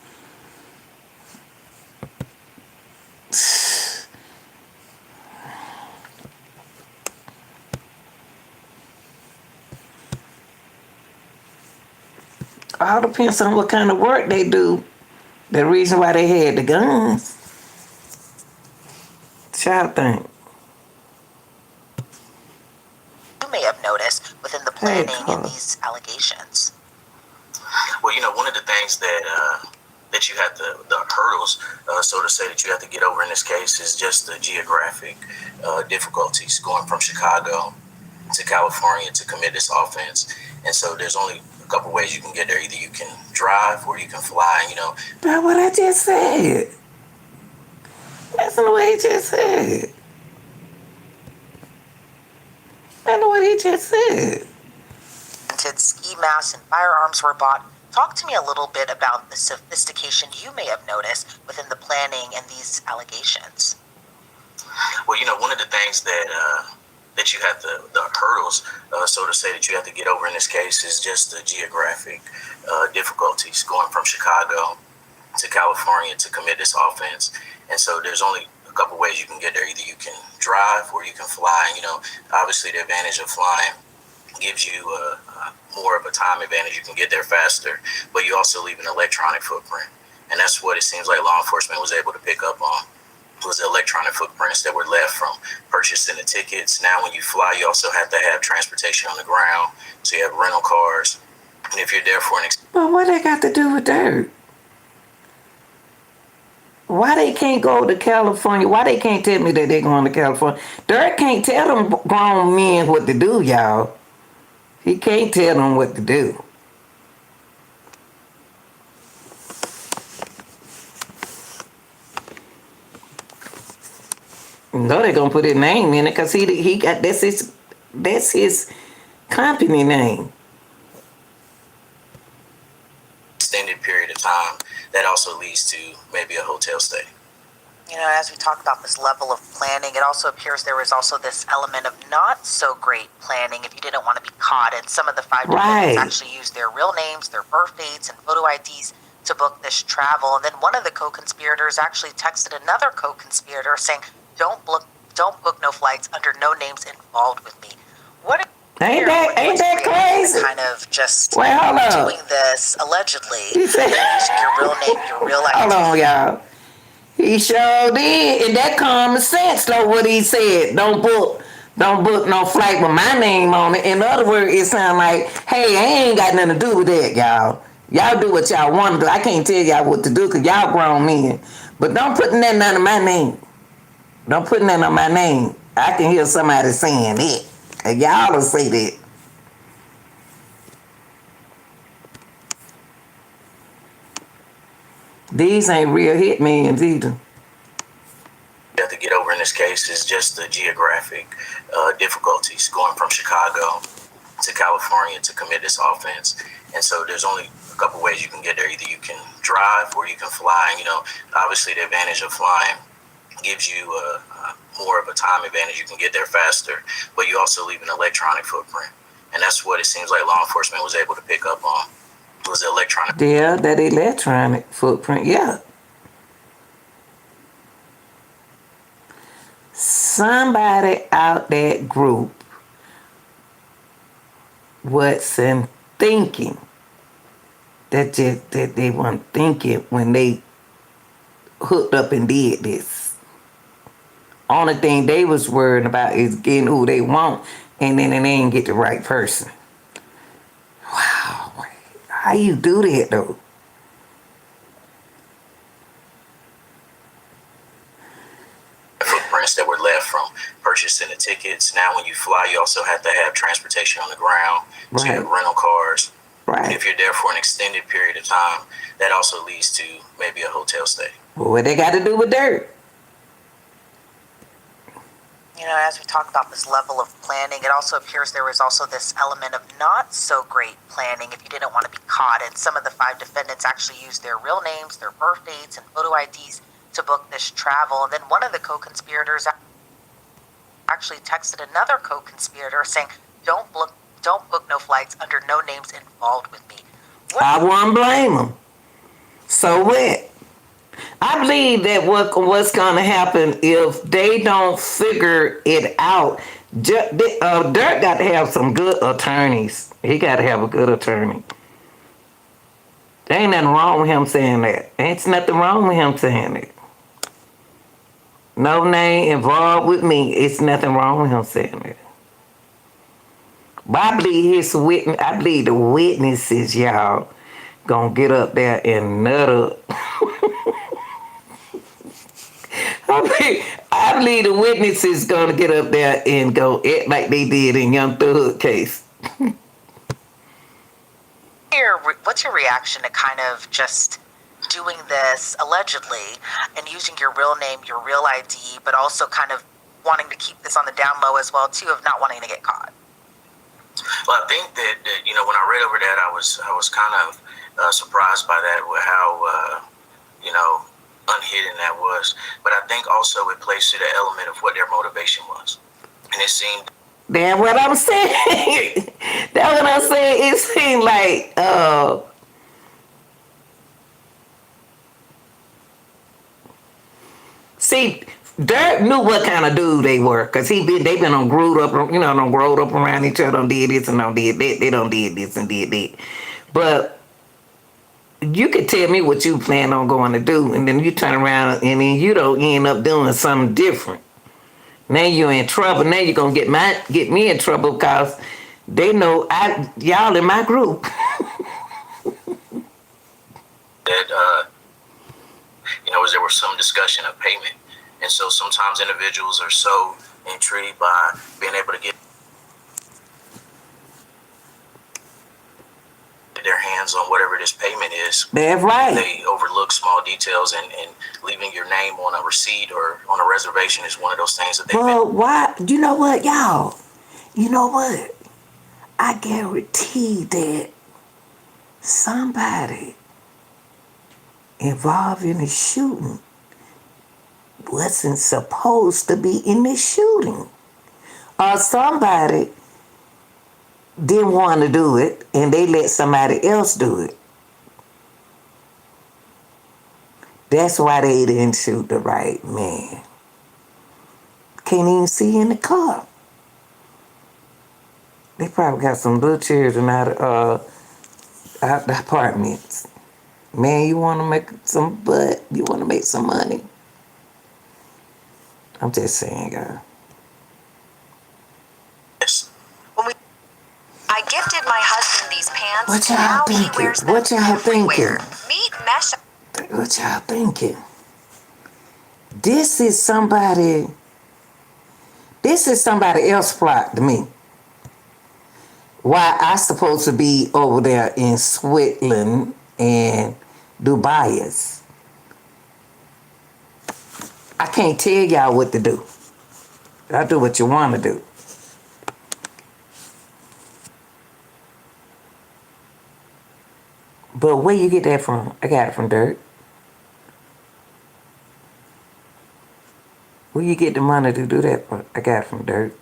All depends on what kind of work they do. The reason why they had the guns. What y'all think? You may have noticed within the planning and these allegations. Well, one of the things that that you have the hurdles, so to say, that you have to get over in this case is just the geographic difficulties going from Chicago to California to commit this offense. And so there's only a couple ways you can get there. Either you can drive or you can fly. That's what I just said. That's the way he just said. That's what he just said. Ski masks and firearms were bought. Talk to me a little bit about the sophistication you may have noticed within the planning and these allegations. Well, one of the things that you have the hurdles, so to say, that you have to get over in this case is just the geographic difficulties going from Chicago to California to commit this offense. And so there's only a couple ways you can get there. Either you can drive or you can fly. Obviously the advantage of flying gives you more of a time advantage. You can get there faster, but you also leave an electronic footprint. And that's what it seems like law enforcement was able to pick up on, was the electronic footprints that were left from purchasing the tickets. Now when you fly, you also have to have transportation on the ground. So you have rental cars. And if you're there for But what they got to do with Durk? Why they can't go to California? Why they can't tell me that they're going to California? Durk can't tell them grown men what to do, y'all. He can't tell them what to do. No, they're gonna put his name in it because he got that's his company name. extended period of time, that also leads to maybe a hotel stay. As we talk about this level of planning, it also appears there was also this element of not so great planning if you didn't want to be caught. And some of the five defendants actually used their real names, their birth dates, and photo IDs to book this travel. And then one of the co-conspirators actually texted another co-conspirator saying, don't book no flights under no names involved with me. What ain't that crazy? Kind of just hold doing this allegedly. He said, using your real name, your real ID. Hold on, y'all. He sure did. And that common sense, though, what he said. Don't book no flight with my name on it. In other words, it sounds like, hey, I ain't got nothing to do with that, y'all. Y'all do what y'all want to do. I can't tell y'all what to do because y'all grown men. But don't put nothing under my name. Don't put nothing on my name. I can hear somebody saying it. And y'all will say that. These ain't real hitmans either. You have to get over in this case is just the geographic difficulties going from Chicago to California to commit this offense. And so there's only a couple ways you can get there. Either you can drive or you can fly. Obviously the advantage of flying gives you more of a time advantage. You can get there faster, but you also leave an electronic footprint. And that's what it seems like law enforcement was able to pick up on, was the electronic. Yeah, that electronic footprint, yeah. Somebody out that group wasn't thinking that they weren't thinking when they hooked up and did this. Only thing they was worried about is getting who they want, and then they ain't get the right person. Wow, how you do that though? Footprints that were left from purchasing the tickets. Now when you fly, you also have to have transportation on the ground. Right. So you have rental cars. Right. And if you're there for an extended period of time, that also leads to maybe a hotel stay. Well, what they got to do with Durk? As we talk about this level of planning, it also appears there was also this element of not so great planning if you didn't want to be caught. And some of the five defendants actually used their real names, their birth dates, and photo IDs to book this travel. And then one of the co-conspirators actually texted another co-conspirator saying, don't book no flights under no names involved with me. I won't blame them. So what? I believe that what's going to happen if they don't figure it out. Durk got to have some good attorneys. He got to have a good attorney. There ain't nothing wrong with him saying that. Ain't nothing wrong with him saying that. No name involved with me. It's nothing wrong with him saying that. But I believe I believe the witnesses, y'all, gonna get up there and nut up. I believe the witnesses gonna get up there and go act like they did in Young Thug case. What's your reaction to kind of just doing this allegedly and using your real name, your real ID, but also kind of wanting to keep this on the down low as well too, of not wanting to get caught? Well, I think that when I read over that, I was kind of surprised by that, with how unhidden that was. But I think also it plays to the element of what their motivation was, and it seemed. That's what I'm saying. That's what I'm saying. It seemed like see, Durk knew what kind of dude they were, cause they've been on growed up, growed up around each other, done did this and done did that. They done did this and did that. But you could tell me what you plan on going to do, and then you turn around and then you don't end up doing something different. Now you're in trouble. Now you're gonna get me in trouble because they know y'all in my group. That there was some discussion of payment, and so sometimes individuals are so intrigued by being able to get their hands on whatever this payment is. That's right. They overlook small details, and leaving your name on a receipt or on a reservation is one of those things that they. Well, why? You know what, y'all? You know what? I guarantee that somebody involved in the shooting wasn't supposed to be in the shooting, or somebody didn't want to do it and they let somebody else do it. That's why they didn't shoot the right man. Can't even see in the car. They probably got some little children out the apartments. Man, you want to make some butt? You want to make some money? I'm just saying, girl. I gifted my husband these pants. What y'all now thinking? He wears them What y'all everywhere. thinking? Meet mesh. What y'all thinking? This is somebody else's plot to me. Why I supposed to be over there in Switzerland and Dubai? I can't tell y'all what to do. Y'all do what you want to do. But where you get that from? I got it from Durk. Where you get the money to do that from? I got it from Durk.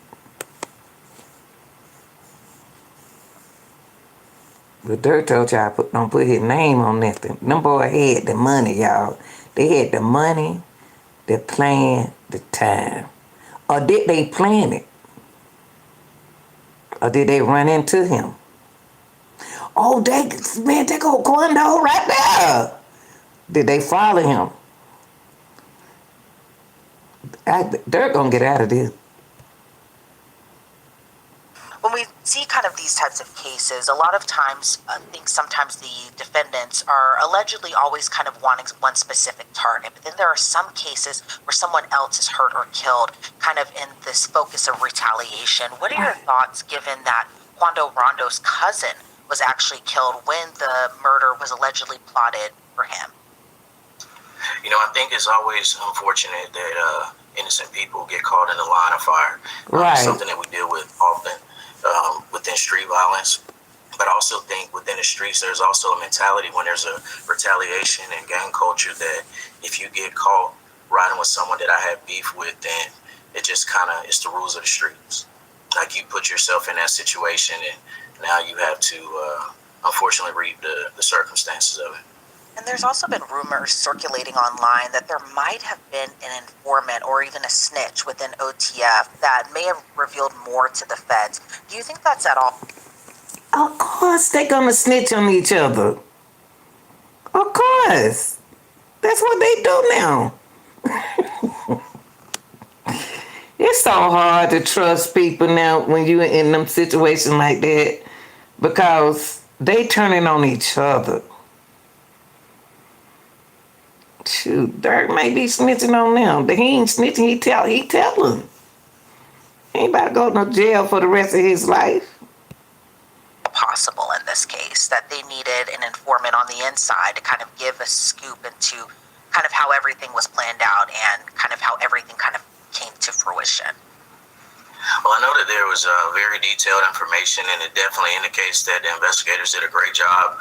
But Durk told y'all don't put his name on nothing. Them boys had the money, y'all. They had the money, the plan, the time. Or did they plan it? Or did they run into him? Oh, they go Quando right there. Did they follow him? They're gonna get out of this. When we see kind of these types of cases, a lot of times, I think sometimes the defendants are allegedly always kind of wanting one specific target, but then there are some cases where someone else is hurt or killed, kind of in this focus of retaliation. What are your thoughts, given that Quando Rondo's cousin was actually killed when the murder was allegedly plotted for him? I think it's always unfortunate that innocent people get caught in the line of fire. Right. Something that we deal with often within street violence. But I also think within the streets, there's also a mentality when there's a retaliation and gang culture that if you get caught riding with someone that I have beef with, then it just kind of, it's the rules of the streets. Like, you put yourself in that situation, and now you have to, unfortunately, reap the circumstances of it. And there's also been rumors circulating online that there might have been an informant or even a snitch within OTF that may have revealed more to the feds. Do you think that's at all? Of course they're gonna snitch on each other. Of course. That's what they do now. It's so hard to trust people now when you're in them situations like that, because they turning on each other. Shoot, Durk may be snitching on them. But he ain't snitching, he tell them. He ain't about to go to no jail for the rest of his life. Possible in this case that they needed an informant on the inside to kind of give a scoop into kind of how everything was planned out and kind of how everything kind of came to fruition. Well, I know that there was very detailed information, and it definitely indicates that the investigators did a great job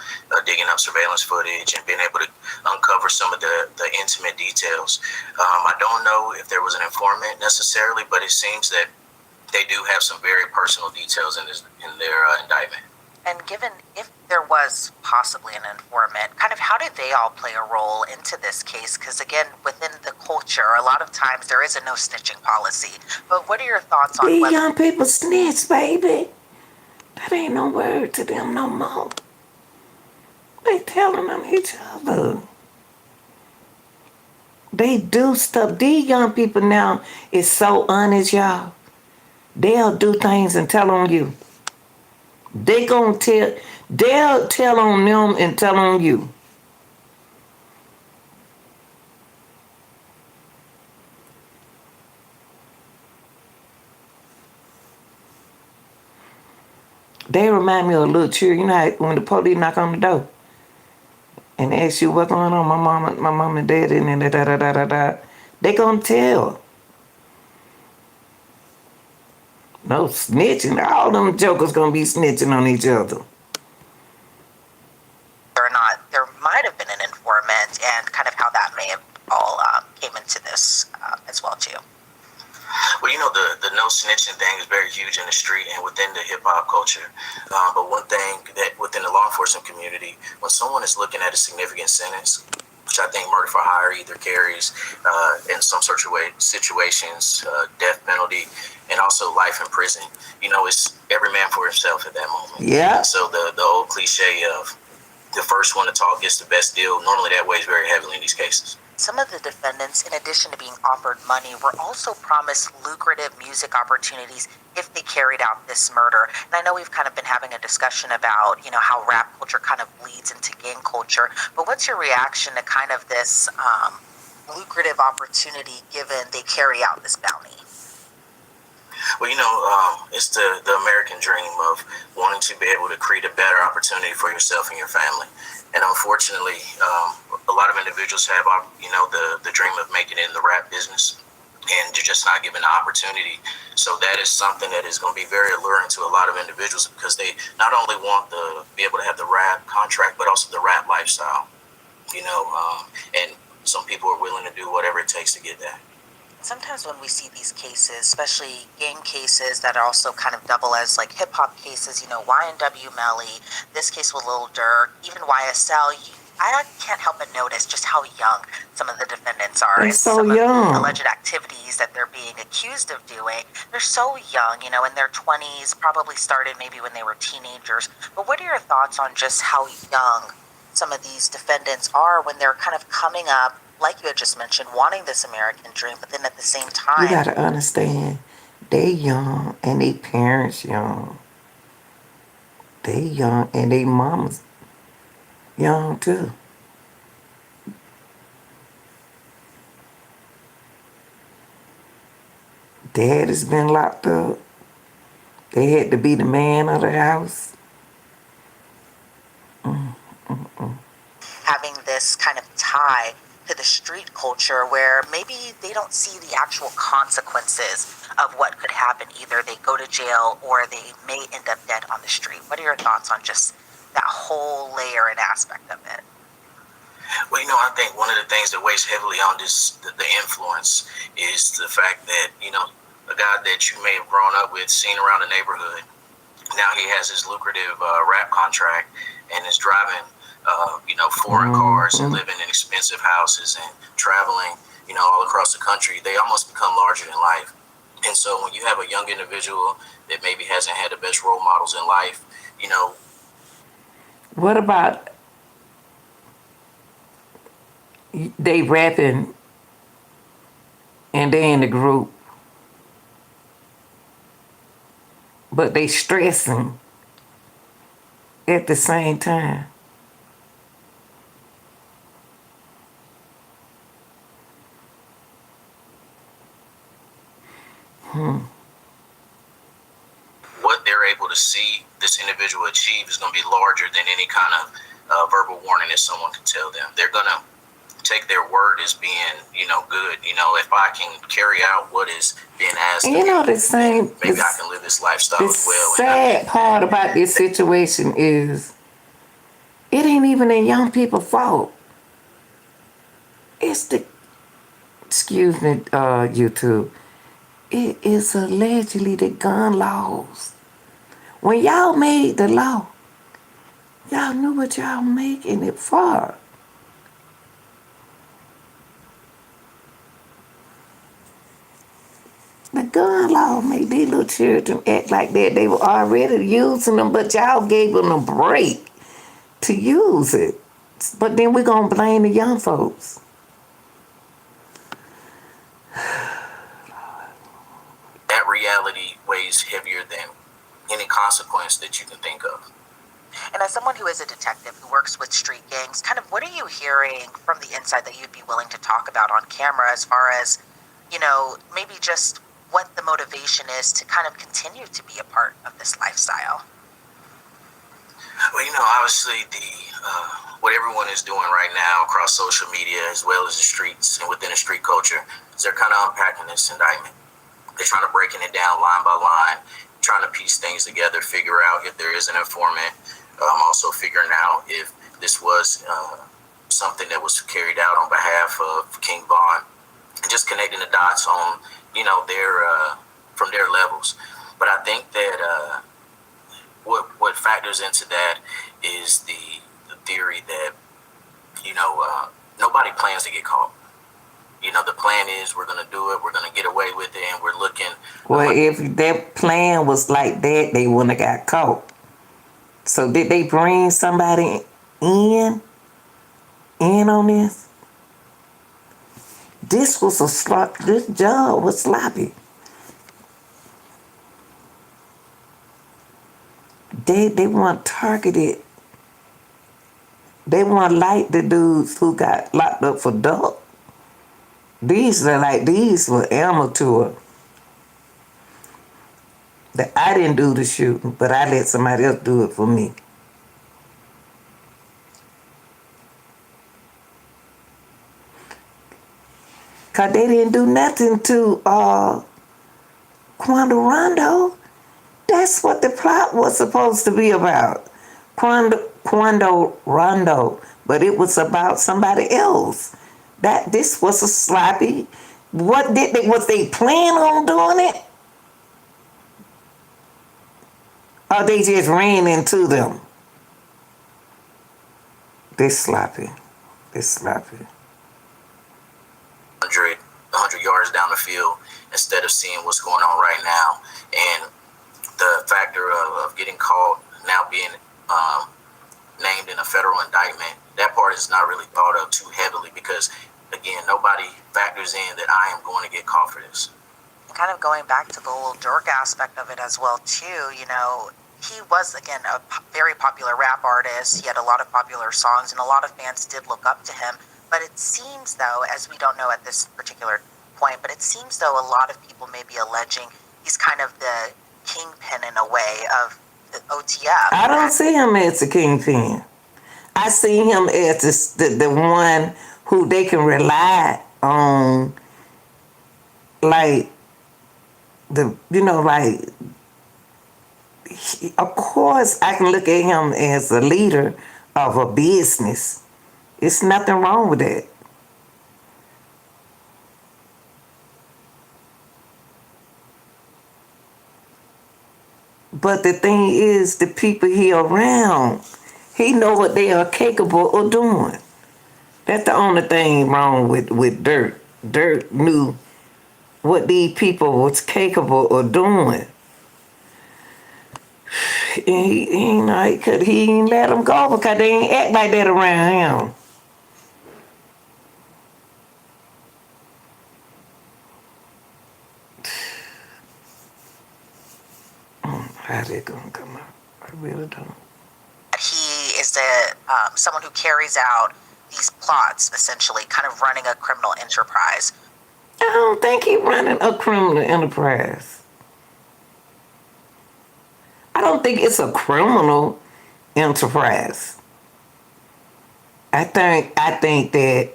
digging up surveillance footage and being able to uncover some of the intimate details. I don't know if there was an informant necessarily, but it seems that they do have some very personal details in their indictment. And given if there was possibly an informant, kind of how did they all play a role into this case? Because again, within the culture, a lot of times there is a no snitching policy. But what are your thoughts on These young people snitch, baby. That ain't no word to them no more. They telling on each other. They do stuff. These young people now is so honest, y'all. They'll do things and tell on you. They'll tell on them and tell on you. They remind me of a little cheer. You know how when the police knock on the door and ask you what's going on, my mom and dad and da da da da da da. They gonna tell. No snitching. All them jokers gonna be snitching on each other. Or not, there might have been an informant and kind of how that may have all came into this as well too. Well, you know, the no snitching thing is very huge in the street and within the hip hop culture. But one thing that within the law enforcement community, when someone is looking at a significant sentence, which I think murder for hire either carries in some sort of situations, death penalty, and also life in prison. You know, it's every man for himself at that moment. Yeah. So the old cliche of the first one to talk gets the best deal, normally that weighs very heavily in these cases. Some of the defendants, in addition to being offered money, were also promised lucrative music opportunities if they carried out this murder. And I know we've kind of been having a discussion about, you know, how rap culture kind of bleeds into gang culture. But what's your reaction to kind of this lucrative opportunity given they carry out this bounty? Well, you know, it's the American dream of wanting to be able to create a better opportunity for yourself and your family. And unfortunately, a lot of individuals have, you know, the dream of making it in the rap business, and you're just not given the opportunity. So that is something that is going to be very alluring to a lot of individuals because they not only want to be able to have the rap contract, but also the rap lifestyle, you know, and some people are willing to do whatever it takes to get that. Sometimes when we see these cases, especially gang cases that are also kind of double as like hip hop cases, you know, YNW Melly, this case with Lil Durk, even YSL, I can't help but notice just how young some of the defendants are. They're and so some young. of the alleged activities that they're being accused of doing. They're so young, you know, in their 20s, probably started maybe when they were teenagers. But what are your thoughts on just how young some of these defendants are when they're kind of coming up, like you had just mentioned, wanting this American dream, but then at the same time, You gotta understand, they young and they parents young. They young and they mamas young too. Dad has been locked up. They had to be the man of the house. having this kind of tie to the street culture where maybe they don't see the actual consequences of what could happen. Either they go to jail or they may end up dead on the street. What are your thoughts on just that whole layer and aspect of it? Well, you know, I think one of the things that weighs heavily on the influence is the fact that, you know, a guy that you may have grown up with, seen around the neighborhood, now he has his lucrative rap contract and is driving, you know, foreign cars and living in expensive houses and traveling, you know, all across the country. They almost become larger than life. And so when you have a young individual that maybe hasn't had the best role models in life, you know. What about they rapping and they in the group, but they stressing at the same time? able to see this individual achieve is going to be larger than any kind of verbal warning that someone can tell them. They're going to take their word as being, good. If I can carry out what is being asked And of me, the same, maybe I can live this lifestyle the as well. sad part about this situation is it ain't even the young people's fault. It's excuse me, YouTube. It is allegedly the gun laws. When y'all made the law, y'all knew what y'all making it for. The gun law made these little children act like that. They were already using them, but y'all gave them a break to use it. But then we're going to blame the young folks. That reality weighs heavier than any consequence that you can think of. And as someone who is a detective who works with street gangs, kind of what are you hearing from the inside that you'd be willing to talk about on camera as far as, maybe just what the motivation is to kind of continue to be a part of this lifestyle? Well, obviously what everyone is doing right now across social media as well as the streets and within the street culture is they're kind of unpacking this indictment. They're trying to breaking it down line by line, trying to piece things together, figure out if there is an informant. Also figuring out if this was something that was carried out on behalf of King Von, and just connecting the dots on, their from their levels. But I think that what factors into that is the theory that nobody plans to get caught. The plan is we're going to do it, we're going to get away with it, and we're looking. Well, if their plan was like that, they wouldn't have got caught. So did they bring somebody in on this? This was this job was sloppy. They weren't targeted. They weren't like the dudes who got locked up for Durk. These were amateur. That I didn't do the shooting, but I let somebody else do it for me. Cause they didn't do nothing to Quando Rondo. That's what the plot was supposed to be about. Quando Rondo. But it was about somebody else. This was a sloppy. Was they plan on doing it? Or they just ran into them? This sloppy. 100 yards down the field instead of seeing what's going on right now. And the factor of getting caught, now being named in a federal indictment, that part is not really thought of too heavily because, again, nobody factors in that I am going to get caught for this. Kind of going back to the whole Durk aspect of it as well, too, he was, again, a very popular rap artist. He had a lot of popular songs, and a lot of fans did look up to him. But it seems, though, as we don't know at this particular point, but it seems, though, a lot of people may be alleging he's kind of the kingpin in a way of the OTF. I don't see him as a kingpin. I see him as the one who they can rely on, like, of course I can look at him as a leader of a business. It's nothing wrong with that. But the thing is, the people he around, he know what they are capable of doing. That's the only thing wrong with Durk. Durk knew what these people was capable of doing. And he ain't let them go because they ain't act like that around him. How they gonna come out? I really don't. He is someone who carries out these plots, essentially, kind of running a criminal enterprise. I don't think he's running a criminal enterprise. I don't think it's a criminal enterprise. I think that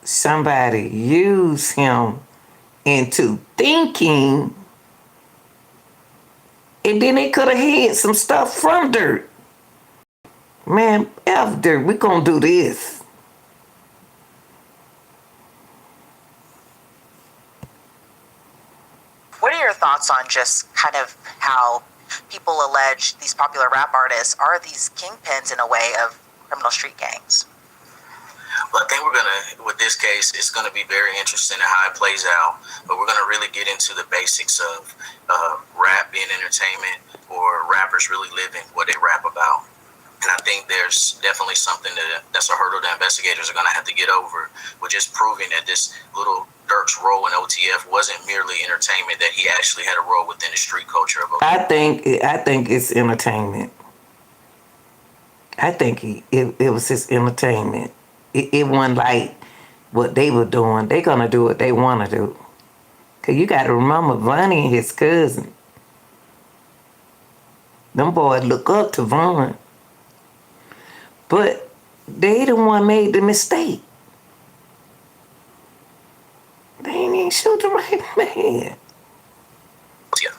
somebody used him into thinking, and then they could have hid some stuff from Durk. Man, F Durk, we gonna do this. What are your thoughts on just kind of how people allege these popular rap artists are these kingpins in a way of criminal street gangs? Well, I think with this case, it's gonna be very interesting in how it plays out. But we're gonna really get into the basics of rap being entertainment, or rappers really living what they rap about. And I think there's definitely something that's a hurdle that investigators are gonna have to get over, with just proving that this little Durk's role in OTF wasn't merely entertainment; that he actually had a role within the street culture of OTF. I think it's entertainment. I think it was his entertainment. It wasn't like what they were doing. They're gonna do what they want to do. Cause you got to remember, Vonnie and his cousin. Them boys look up to Von, but they the one made the mistake. They ain't even shoot the right man. Yeah.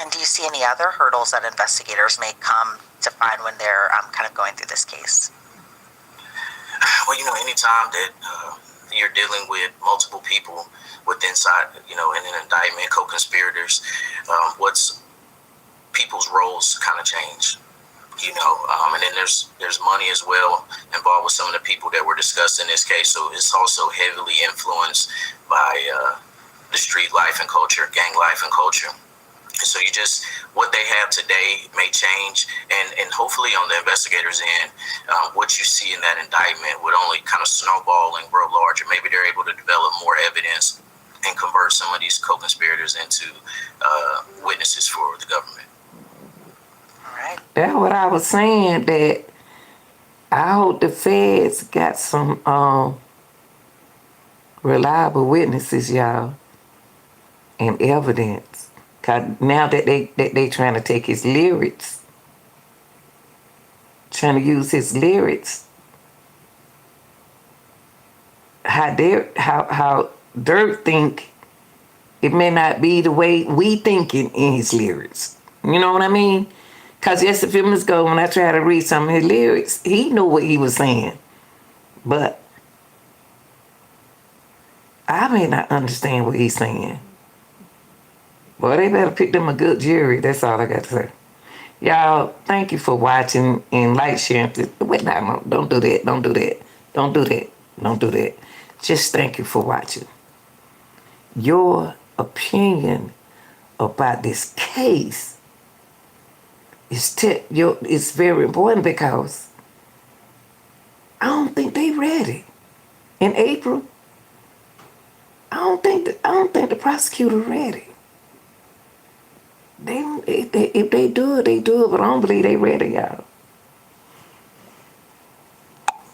And do you see any other hurdles that investigators may come to find when they're kind of going through this case? Well, anytime that you're dealing with multiple people with inside, in an indictment, co-conspirators, what's people's roles kind of change, and then there's money as well involved with some of the people that were discussed in this case. So it's also heavily influenced by the street life and culture, gang life and culture. So what they have today may change, and hopefully on the investigators' end, what you see in that indictment would only kind of snowball and grow larger. Maybe they're able to develop more evidence and convert some of these co-conspirators into witnesses for the government. All right. That's what I was saying, that I hope the feds got some reliable witnesses, y'all, and evidence. Cause now that they trying to take his lyrics, trying to use his lyrics, how Durk think it may not be the way we thinking in his lyrics. You know what I mean? Cause yes, a few minutes ago when I tried to read some of his lyrics, he knew what he was saying, but I may not understand what he's saying. Well, they better pick them a good jury. That's all I got to say. Y'all, thank you for watching, and like, sharing. Wait, no, don't do that. Don't do that. Don't do that. Don't do that. Just thank you for watching. Your opinion about this case is very important, because I don't think they ready. In April, I don't think the prosecutor ready. If they do it, they do it, but I don't believe they ready, y'all.